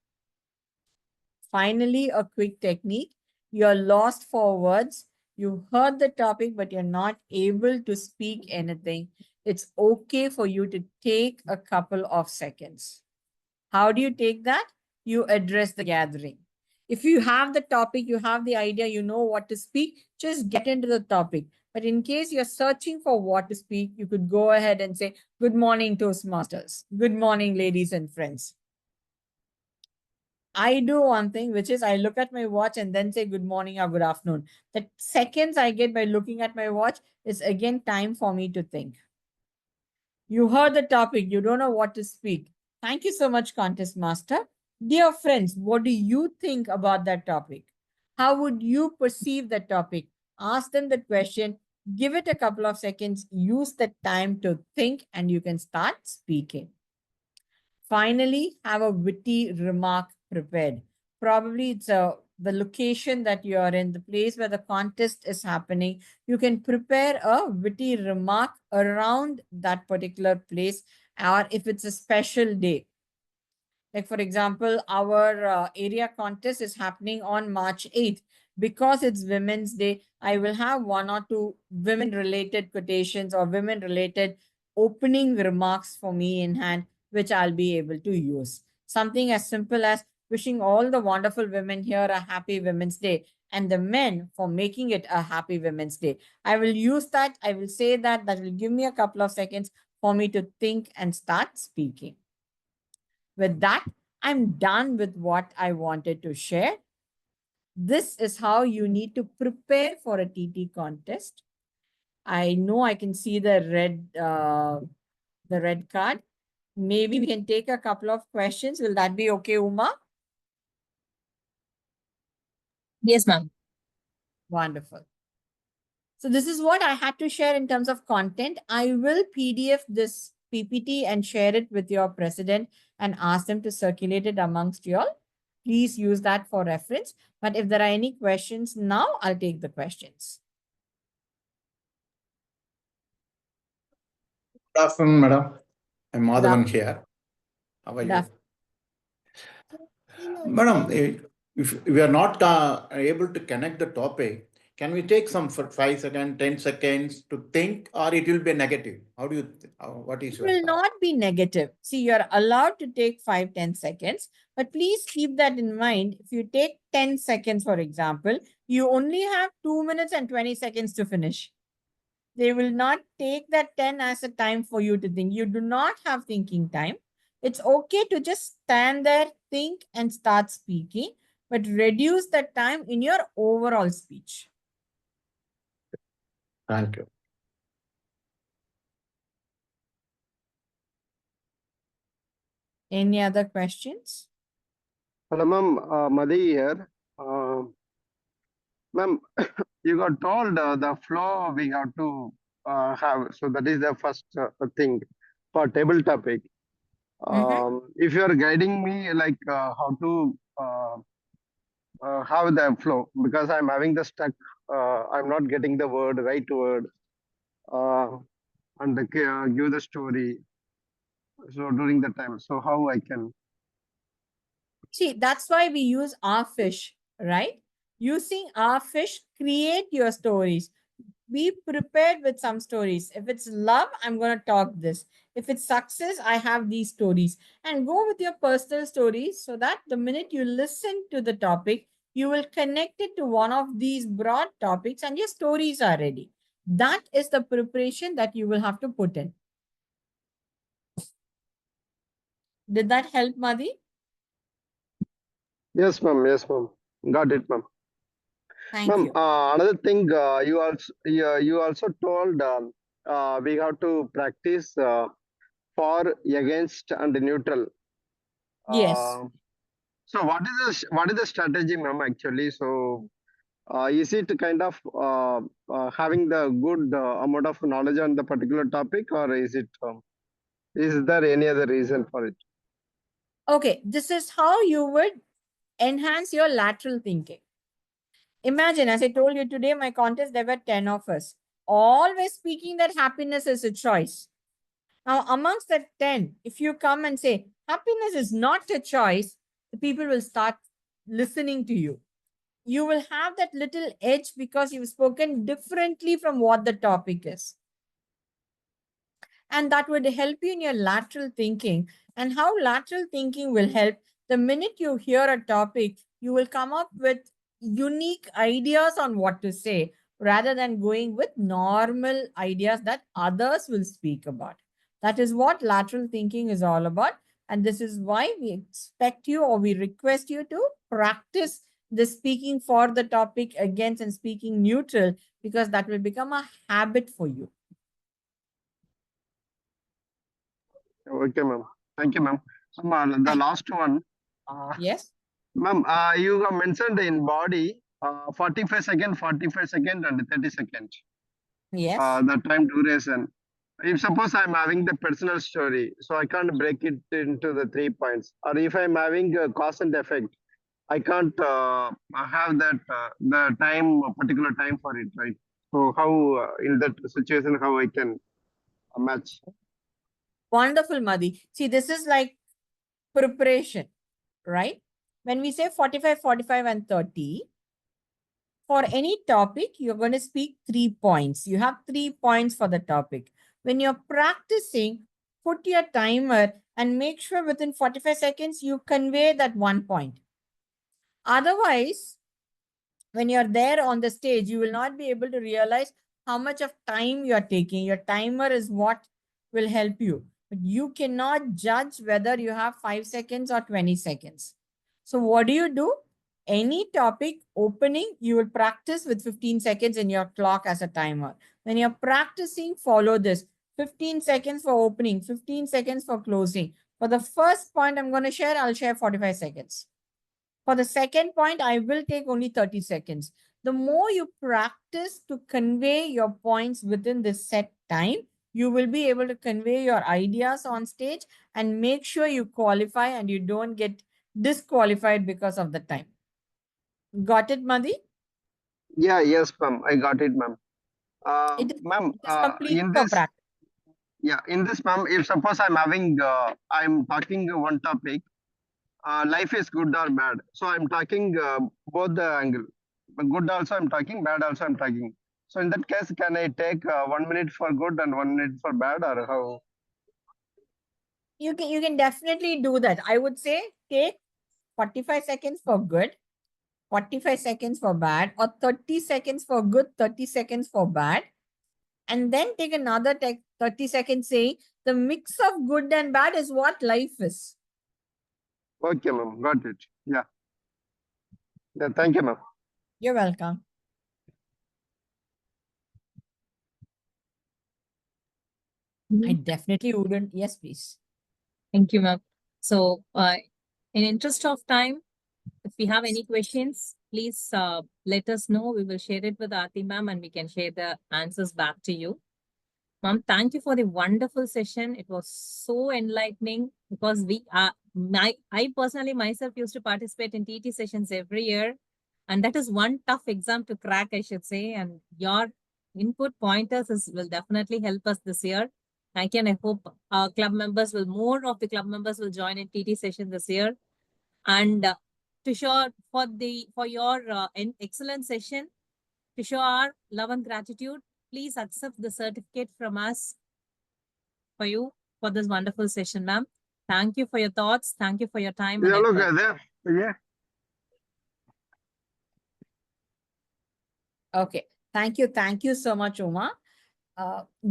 Finally, a quick technique. You're lost for words. You heard the topic, but you're not able to speak anything. It's okay for you to take a couple of seconds. How do you take that? You address the gathering. If you have the topic, you have the idea, you know what to speak, just get into the topic. But in case you're searching for what to speak, you could go ahead and say, good morning, Toastmasters. Good morning, ladies and friends. I do one thing, which is I look at my watch and then say good morning or good afternoon. The seconds I get by looking at my watch is again time for me to think. You heard the topic, you don't know what to speak. Thank you so much, Contest Master. Dear friends, what do you think about that topic? How would you perceive that topic? Ask them the question, give it a couple of seconds, use the time to think, and you can start speaking. Finally, have a witty remark prepared. probably it's the location that you are in, the place where the contest is happening. You can prepare a witty remark around that particular place, or if it's a special day. Like, for example, our area contest is happening on March 8th. Because it's Women's Day, I will have one or two women related quotations or women related opening remarks for me in hand, which I'll be able to use. Something as simple as wishing all the wonderful women here a happy Women's Day, and the men for making it a happy Women's Day. I will use that. I will say that. That will give me a couple of seconds for me to think and start speaking. With that, I'm done with what I wanted to share. This is how you need to prepare for a TT contest. I know I can see the red card. Maybe we can take a couple of questions. Will that be okay, Uma? Yes, ma'am. Wonderful. So this is what I had to share in terms of content. I will PDF this PPT and share it with your president and ask them to circulate it amongst you all. Please use that for reference. But if there are any questions now, I'll take the questions. Good afternoon, madam. I'm Good Madhavan here. How are Good you? afternoon. Madam, if we are not able to connect the topic, can we take some for 5 seconds, 10 seconds to think, or it will be negative? How do you, what is It your will thought? not be negative. See, you're allowed to take 5-10 seconds, but please keep that in mind. If you take 10 seconds, for example, you only have 2 minutes and 20 seconds to finish. They will not take that 10 as a time for you to think. You do not have thinking time. It's okay to just stand there, think, and start speaking, but reduce the time in your overall speech. Thank you. Any other questions? Hello, ma'am. Madhi here. Ma'am, you got told the flow we have to have. So that is the first thing for table topic. If you are guiding me like how to have the flow, because I'm having the stuck, I'm not getting the right word, and give the story. So during the time, so how I can? See, that's why we use our fish, right? Using our fish, create your stories. Be prepared with some stories. If it's love, I'm going to talk this. If it's success, I have these stories. And go with your personal stories so that the minute you listen to the topic, you will connect it to one of these broad topics and your stories are ready. That is the preparation that you will have to put in. Did that help, Madhi? Yes, ma'am. Yes, ma'am. Got it, ma'am. Thank you. Another thing, you also told we have to practice for, against, and neutral. Yes. So what is the strategy, ma'am? Actually, so is it kind of having the good amount of knowledge on the particular topic, or is there any other reason for it? Okay, this is how you would enhance your lateral thinking. Imagine, as I told you today, my contest, there were 10 of us, always speaking that happiness is a choice. Now, amongst the 10, if you come and say happiness is not a choice, the people will start listening to you. You will have that little edge because you've spoken differently from what the topic is. And that would help you in your lateral thinking. And how lateral thinking will help, the minute you hear a topic, you will come up with unique ideas on what to say rather than going with normal ideas that others will speak about. That is what lateral thinking is all about. And this is why we expect you, or we request you to practice the speaking for the topic against and speaking neutral, because that will become a habit for you. Okay, ma'am. Thank you, ma'am. The last one. Yes. Ma'am, you have mentioned in body 45 second, 45 second, and 30 second. Yes. The time duration. If suppose I'm having the personal story, so I can't break it into the 3 points. Or if I'm having a cause and effect, I can't have that the time, particular time for it, right? So how in that situation, how I can match? Wonderful, Madhi. See, this is like preparation, right? When we say 45, 45, and 30, for any topic, you're going to speak 3 points. You have 3 points for the topic. When you're practicing, put your timer and make sure within 45 seconds you convey that 1 point. Otherwise, when you're there on the stage, you will not be able to realize how much of time you're taking. Your timer is what will help you. But you cannot judge whether you have 5 seconds or 20 seconds. So what do? Any topic opening, you will practice with 15 seconds in your clock as a timer. When you're practicing, follow this. 15 seconds for opening, 15 seconds for closing. For the first point I'm going to share, I'll share 45 seconds. For the second point, I will take only 30 seconds. The more you practice to convey your points within this set time, you will be able to convey your ideas on stage and make sure you qualify and you don't get disqualified because of the time. Got it, Madhi? Yeah, yes, ma'am. I got it, ma'am. Ma'am, It is completely in for this, practice. yeah, in this, ma'am, if suppose I'm talking one topic, life is good or bad. So I'm talking both the angle. Good also I'm talking, bad also I'm talking. So in that case, can I take 1 minute for good and 1 minute for bad, or how? You can definitely do that. I would say take 45 seconds for good, 45 seconds for bad, or 30 seconds for good, 30 seconds for bad. And then take another 30 seconds saying the mix of good and bad is what life is. Okay, ma'am, got it. Yeah. Yeah, thank you, ma'am. You're welcome. I definitely wouldn't. Yes, please. Thank you, ma'am. So, in interest of time, if we have any questions, please let us know. We will share it with Aarti ma'am and we can share the answers back to you. Ma'am, thank you for the wonderful session. It was so enlightening because I personally myself used to participate in TT sessions every year. And that is one tough exam to crack, I should say. And your input pointers will definitely help us this year. Thank you. And I hope our more of the club members will join in TT session this year. And to show for your excellent session, to show our love and gratitude, please accept the certificate from us for you for this wonderful session, ma'am. Thank you for your thoughts. Thank you for your time and Yeah, look effort. there. Yeah. Okay. Thank you. Thank you so much, Uma.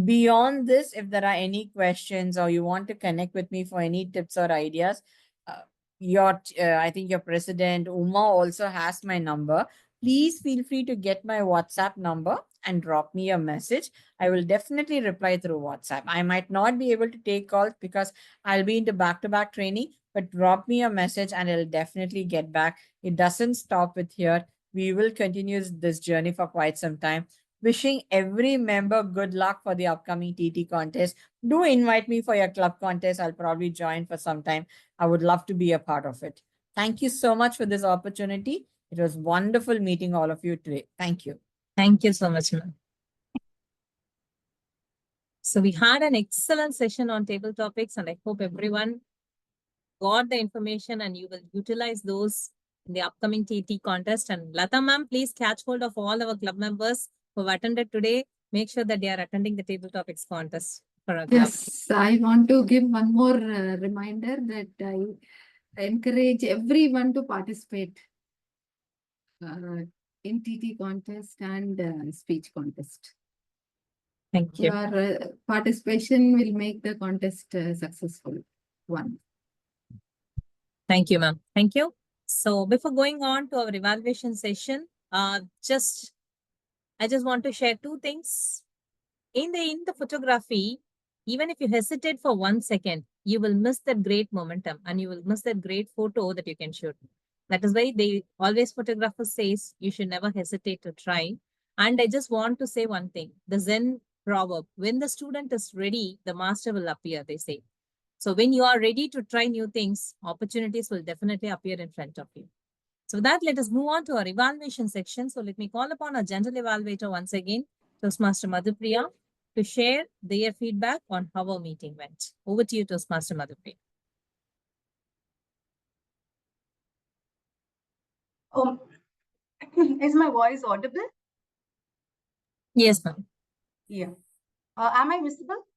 Beyond this, if there are any questions or you want to connect with me for any tips or ideas, I think your president, Uma, also has my number. Please feel free to get my WhatsApp number and drop me a message. I will definitely reply through WhatsApp. I might not be able to take calls because I'll be into back-to-back training, but drop me a message and I'll definitely get back. It doesn't stop with here. We will continue this journey for quite some time. Wishing every member good luck for the upcoming TT contest. Do invite me for your club contest. I'll probably join for some time. I would love to be a part of it. Thank you so much for this opportunity. It was wonderful meeting all of you today. Thank you. Thank you so much, ma'am. So we had an excellent session on table topics, and I hope everyone got the information and you will utilize those in the upcoming TT contest. And Lata ma'am, please catch hold of all our club members who have attended today. Make sure that they are attending the table topics contest for our club. Yes, I want to give one more reminder that I encourage everyone to participate in TT contest and speech contest. Thank you. Your participation will make the contest successful one. Thank you, ma'am. Thank you. So before going on to our evaluation session, I just want to share two things. In the photography, even if you hesitate for 1 second, you will miss that great momentum and you will miss that great photo that you can shoot. That is why photographers says you should never hesitate to try. And I just want to say one thing, the Zen proverb, when the student is ready, the master will appear, they say. So when you are ready to try new things, opportunities will definitely appear in front of you. So with that, let us move on to our evaluation section. So let me call upon our general evaluator once again, Toastmaster Madhupriya, to share their feedback on how our meeting went. Over to you, Toastmaster Madhupriya. Is my voice audible? Yes, ma'am. Yeah. Am I visible?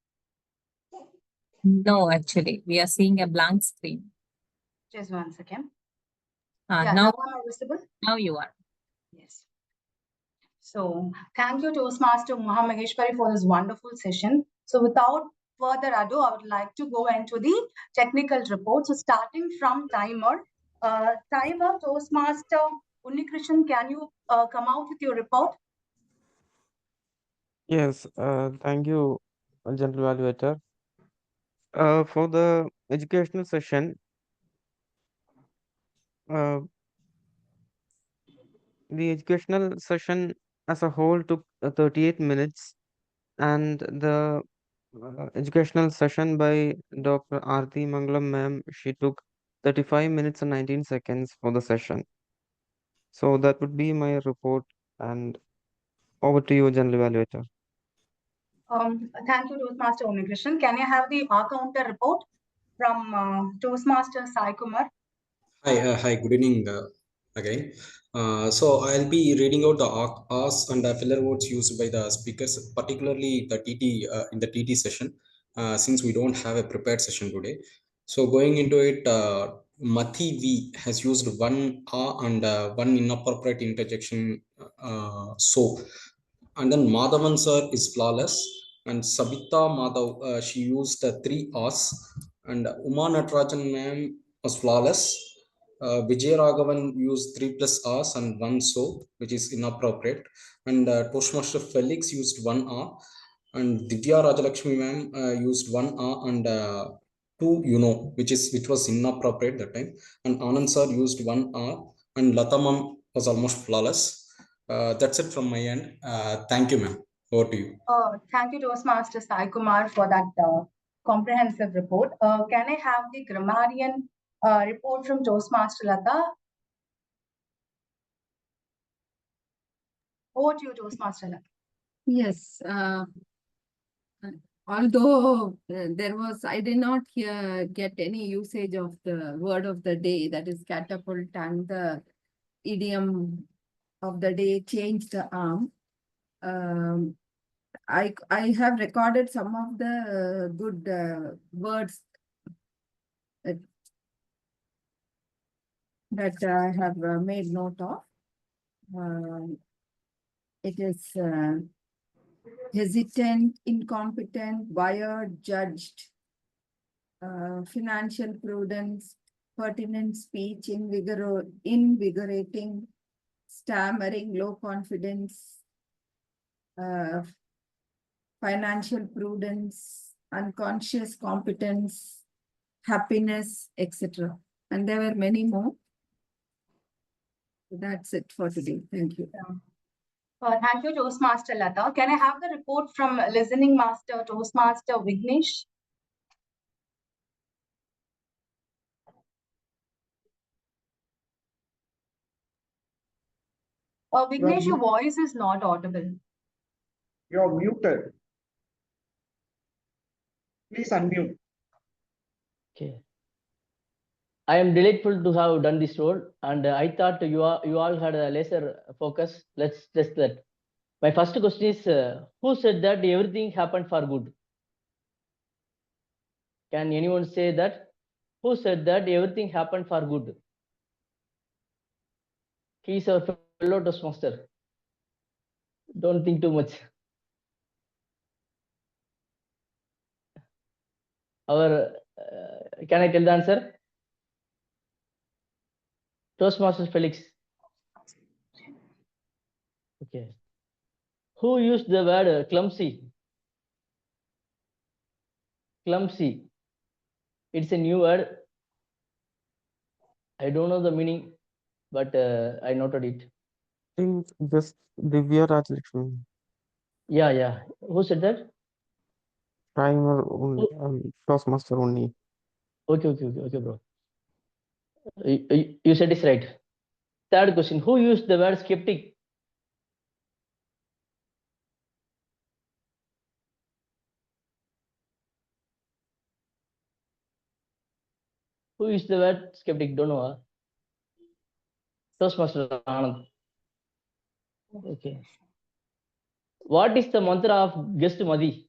No, actually, we are seeing a blank screen. Just one second. Yeah, Now am I visible? Now you are. Yes. So thank you, Toastmaster Maheshwari, for this wonderful session. So without further ado, I would like to go into the technical report. So starting from timer, Toastmaster Unnikrishan, can you come out with your report? Yes, thank you, General Evaluator. For the educational session, uh, the educational session as a whole took 38 minutes, and the educational session by Dr. Aarti Mangalam ma'am, she took 35 minutes and 19 seconds for the session. So that would be my report, and over to you, General Evaluator. Thank you, Toastmaster Unnikrishan. Can I have the R-counter report from Toastmaster Sai Kumar? Hi, good evening again. So I'll be reading out the R's and filler words used by the speakers, particularly the TT in the TT session, since we don't have a prepared session today. So going into it, Mati V has used one R and one inappropriate interjection. And then Madhavan sir is flawless, and Sabita Madhav, she used three R's, and Uma Natarajan ma'am was flawless. Vijay Raghavan used 3 plus R's and 1 so, which is inappropriate. And Toastmaster Felix used 1 R. And Divya Rajalakshmi ma'am used 1 R and 2 which was inappropriate that time. And Anand sir used 1 R. And Lata ma'am was almost flawless. That's it from my end. Thank you, ma'am. Over to you. Thank you, Toastmaster Sai Kumar, for that comprehensive report. Can I have the grammarian report from Toastmaster Lata? Over to you, Toastmaster Lata. Yes. Although I did not get any usage of the word of the day, that is catapult, and the idiom of the day, change the arm. I have recorded some of the good words that I have made note of. It is hesitant, incompetent, wired, judged, financial prudence, pertinent speech, invigorating, stammering, low confidence, financial prudence, unconscious competence, happiness, etc. And there were many more. That's it for today. Thank you. Thank you, Toastmaster Lata. Can I have the report from listening master, Toastmaster Vignesh? Vignesh, your voice is not audible. You're muted. Please unmute. Okay. I am delightful to have done this role, and I thought you all had a laser focus. Let's test that. My first question is, who said that everything happened for good? Can anyone say that? Who said that everything happened for good? He is our fellow Toastmaster. Don't think too much. Can I tell the answer? Toastmaster Felix. Okay. Who used the word clumsy? Clumsy. It's a new word. I don't know the meaning, but I noted it. I think just Divya Rajalakshmi. Yeah. Who said that? Timer only, Toastmaster only. Okay, bro. You said it's right. Third question, who used the word skeptic? Who used the word skeptic? Don't know. Toastmaster Anand. Okay. What is the mantra of guest Madhi?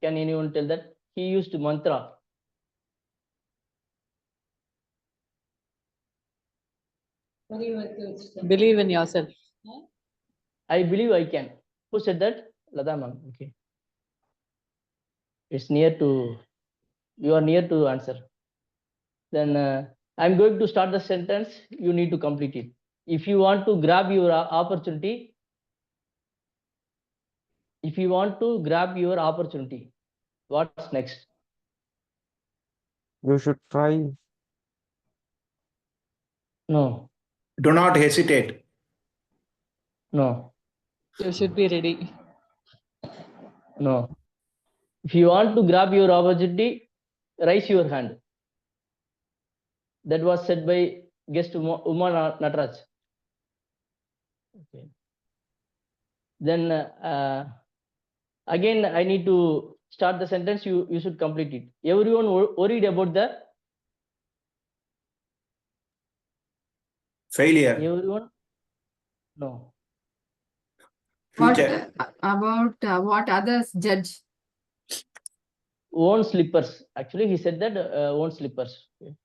Can anyone tell that? He used mantra. Believe in yourself. I believe I can. Who said that? Lada ma'am. Okay. It's near to, you are near to answer. Then I'm going to start the sentence. You need to complete it. If you want to grab your opportunity, what's next? You should try. No. Do not hesitate. No. You should be ready. No. If you want to grab your opportunity, raise your hand. That was said by guest Uma Nataraj. Okay. Then again, I need to start the sentence. You should complete it. Everyone worried about the Failure. everyone? No. Future. What others judge? Own slippers. Actually, he said that own slippers. Okay.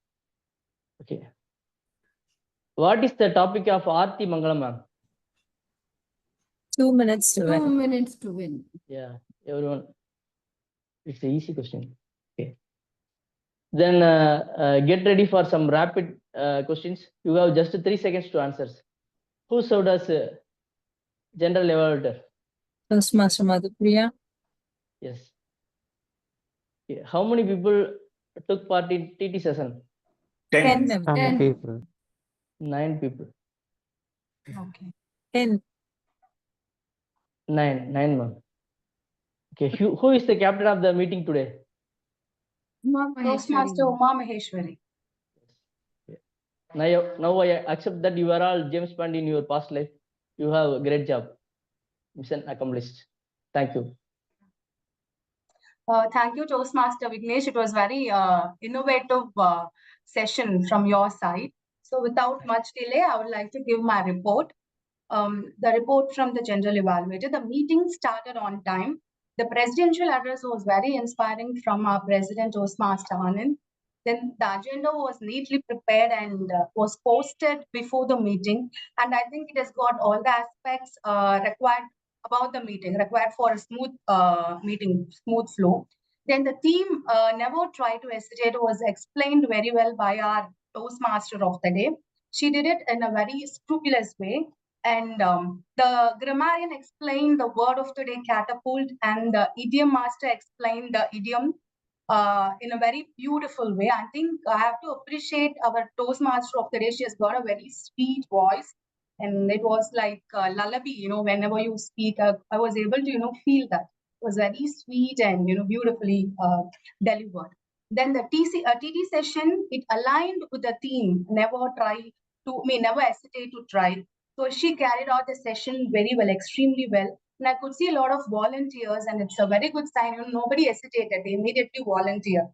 Okay. What is the topic of Aarti Mangalam, ma'am? 2 minutes to 2 win. minutes to win. Yeah, everyone. It's an easy question. Okay. Then get ready for some rapid questions. You have just 3 seconds to answer. Who served as general evaluator? Toastmaster Madhupriya. Yes. Okay. How many people took part in TT session? 10. 10 people. 9 people. Okay. 10. 9 ma'am. Okay. Who is the captain of the meeting today? Toastmaster Uma Maheshwari. Now I accept that you are all James Bond in your past life. You have a great job. Mission accomplished. Thank you. Thank you, Toastmaster Vignesh. It was very innovative session from your side. So without much delay, I would like to give my report. The report from the general evaluator. The meeting started on time. The presidential address was very inspiring from our president, Toastmaster Anand. Then the agenda was neatly prepared and was posted before the meeting. And I think it has got all the aspects required about the meeting, required for a smooth meeting, smooth flow. Then the theme never tried to hesitate was explained very well by our Toastmaster of the day. She did it in a very scrupulous way. And the grammarian explained the word of today, catapult, and the idiom master explained the idiom in a very beautiful way. I think I have to appreciate our Toastmaster of the day. She has got a very sweet voice. And it was like lullaby, whenever you speak, I was able to, feel that. It was very sweet and, beautifully delivered. Then the TT session, it aligned with the theme, never hesitate to try. So she carried out the session very well, extremely well. And I could see a lot of volunteers, and it's a very good sign. Nobody hesitated; they immediately volunteered.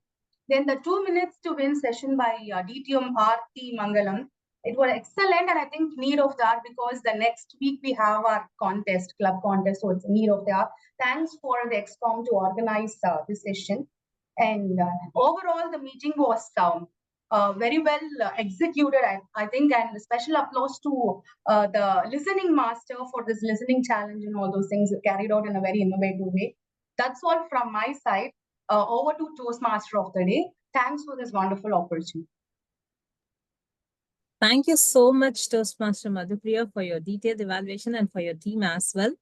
Then the 2 minutes to win session by DTM Aarti Mangalam. It was excellent, and I think need of the hour because the next week we have our contest, club contest, so it's need of the hour. Thanks for the EXCOM to organize this session. And overall, the meeting was very well executed, I think, and special applause to the listening master for this listening challenge and all those things carried out in a very innovative way. That's all from my side. Over to Toastmaster of the day. Thanks for this wonderful opportunity. Thank you so much, Toastmaster Madhupriya, for your detailed evaluation and for your team as well.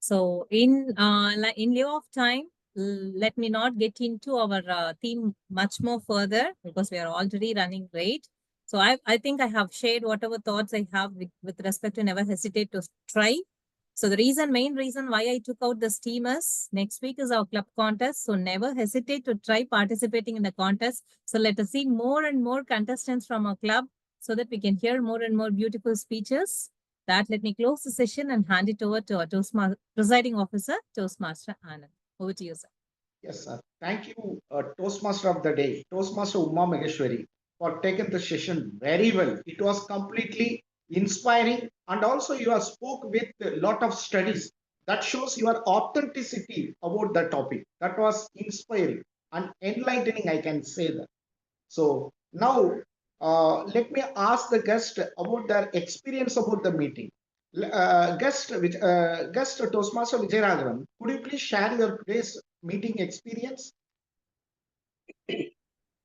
So in lieu of time, let me not get into our theme much more further because we are already running late. So I think I have shared whatever thoughts I have with respect to never hesitate to try. So the main reason why I took out this team is next week is our club contest. So never hesitate to try participating in the contest. So let us see more and more contestants from our club. so that we can hear more and more beautiful speeches. That let me close the session and hand it over to our presiding officer, Toastmaster Anand. Over to you, sir. Yes, sir. Thank you, Toastmaster of the day, Toastmaster Uma Maheshwari, for taking the session very well. It was completely inspiring, and also you have spoke with a lot of studies. That shows your authenticity about the topic. That was inspiring and enlightening, I can say that. So now, let me ask the guest about their experience about the meeting. Guest Toastmaster Vijay, could you please share your today's meeting experience?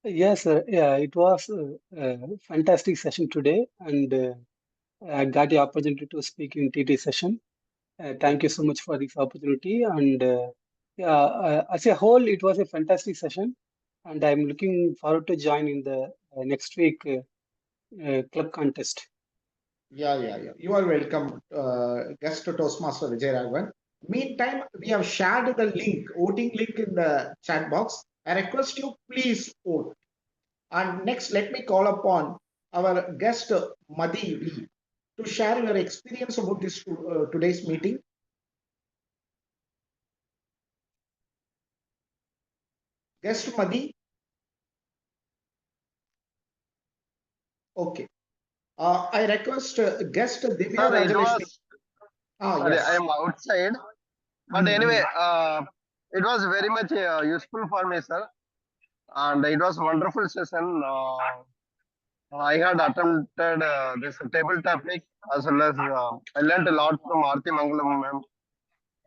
Yes, sir. Yeah, it was a fantastic session today, and I got the opportunity to speak in TT session. Thank you so much for this opportunity. And yeah, as a whole, it was a fantastic session, and I'm looking forward to join in the next week club contest. Yeah. You are welcome, guest Toastmaster Vijay. Meantime, we have shared the link, voting link in the chat box. I request you please vote. And next, let me call upon our guest Madhi V to share your experience about this today's meeting. Guest Madhi. Okay. I request guest Divya Sir, it Rajalakshmi. was, sorry, I Yes. am outside. But Mm-hmm. anyway, it was very much useful for me, sir. And it was wonderful session. I had attempted this table topic as well as I learned a lot from Aarti Mangalam ma'am.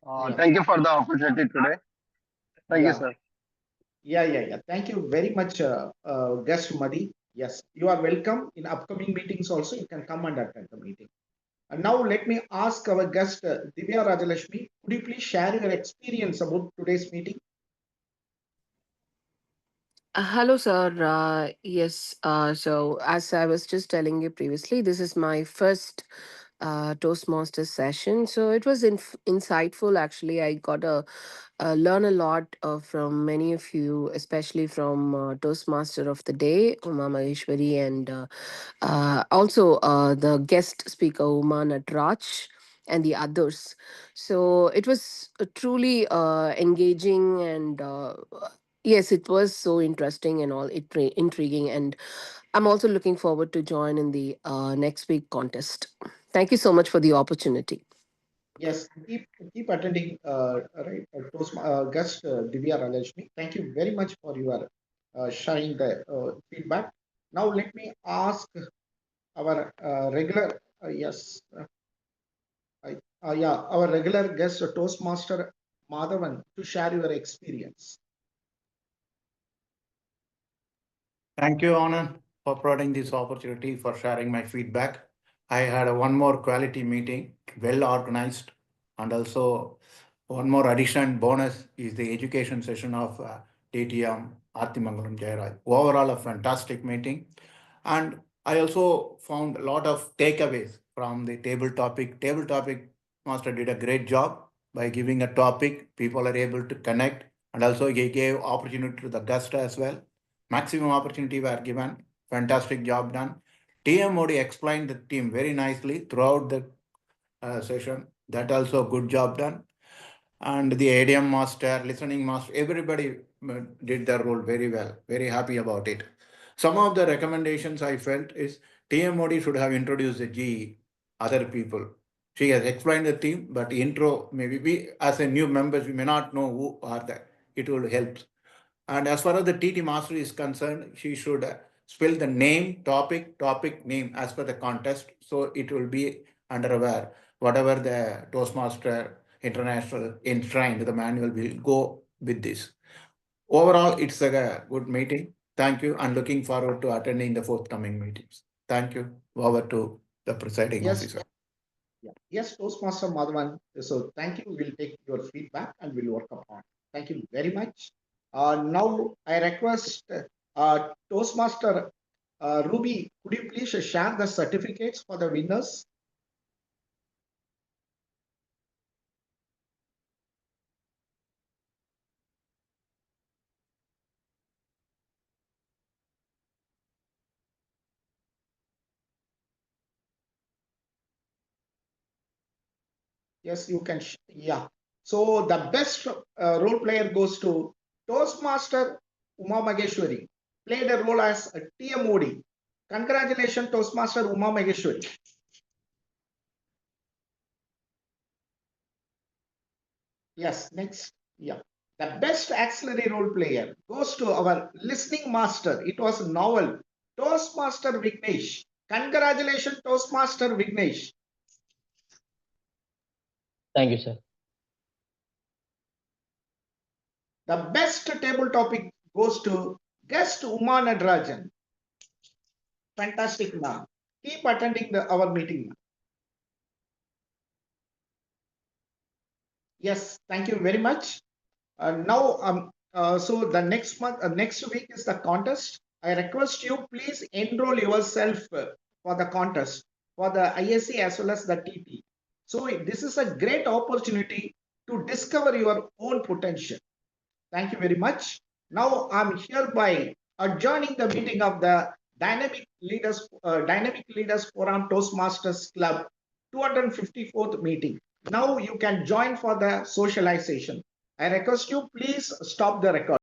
Yeah. Thank you for the opportunity today. Thank you, Yeah. sir. Yeah. Thank you very much, guest Madhi. Yes, you are welcome in upcoming meetings also. You can come and attend the meeting. And now let me ask our guest Divya Rajalakshmi. Could you please share your experience about today's meeting? Hello, sir. Yes. So, as I was just telling you previously, this is my first Toastmasters session. So it was insightful. Actually, I got a learn a lot from many of you, especially from Toastmaster of the Day, Uma Maheshwari, and also the guest speaker, Uma Natraj, and the others. So it was truly engaging and yes, it was so interesting and all intriguing. And I'm also looking forward to join in the next week contest. Thank you so much for the opportunity. Yes, keep attending, right, guest Divya Rajalakshmi. Thank you very much for your sharing the feedback. Now let me ask our regular, our regular guest Toastmaster Madhavan to share your experience. Thank you, Anand, for providing this opportunity for sharing my feedback. I had one more quality meeting, well organized, and also one more addition bonus is the education session of TTM Artimangalam Jayaraj. Overall, a fantastic meeting. And I also found a lot of takeaways from the table topic. Table topic master did a great job by giving a topic. People are able to connect, and also he gave opportunity to the guest as well. Maximum opportunity were given. Fantastic job done. TM Modi explained the team very nicely throughout the session. That also good job done. And the ADM master, listening master, everybody did their role very well. Very happy about it. Some of the recommendations I felt is TM Modi should have introduced the GE, other people. She has explained the theme, but intro, maybe we as a new members, we may not know who are there. It will help. And as far as the TT master is concerned, she should spell the name, topic, name as per the contest. So it will be under aware. Whatever the Toastmaster International enshrined, the manual will go with this. Overall, it's a good meeting. Thank you. And looking forward to attending the forthcoming meetings. Thank you. Over to the presiding Yes, officer. yes, Toastmaster Madhavan. So thank you. We'll take your feedback and we'll work upon. Thank you very much. Now I request Toastmaster Ruby. Could you please share the certificates for the winners? Yes, you can. Yeah. So the best role player goes to Toastmaster Uma Maheshwari. Played a role as a TMOD. Congratulations, Toastmaster Uma Maheshwari. Yes, next. Yeah. The best auxiliary role player goes to our listening master. It was novel. Toastmaster Vignesh. Congratulations, Toastmaster Vignesh. Thank you, sir. The best table topic goes to guest Uma Nadrajan. Fantastic, ma'am. Keep attending our meeting, ma'am. Yes, thank you very much. So the next month, next week is the contest. I request you please enroll yourself for the contest for the ISC as well as the TP. So this is a great opportunity to discover your own potential. Thank you very much. Now I'm hereby adjourning the meeting of the Dynamic Leaders Forum Toastmasters Club 254th meeting. Now you can join for the socialization. I request you please stop the record.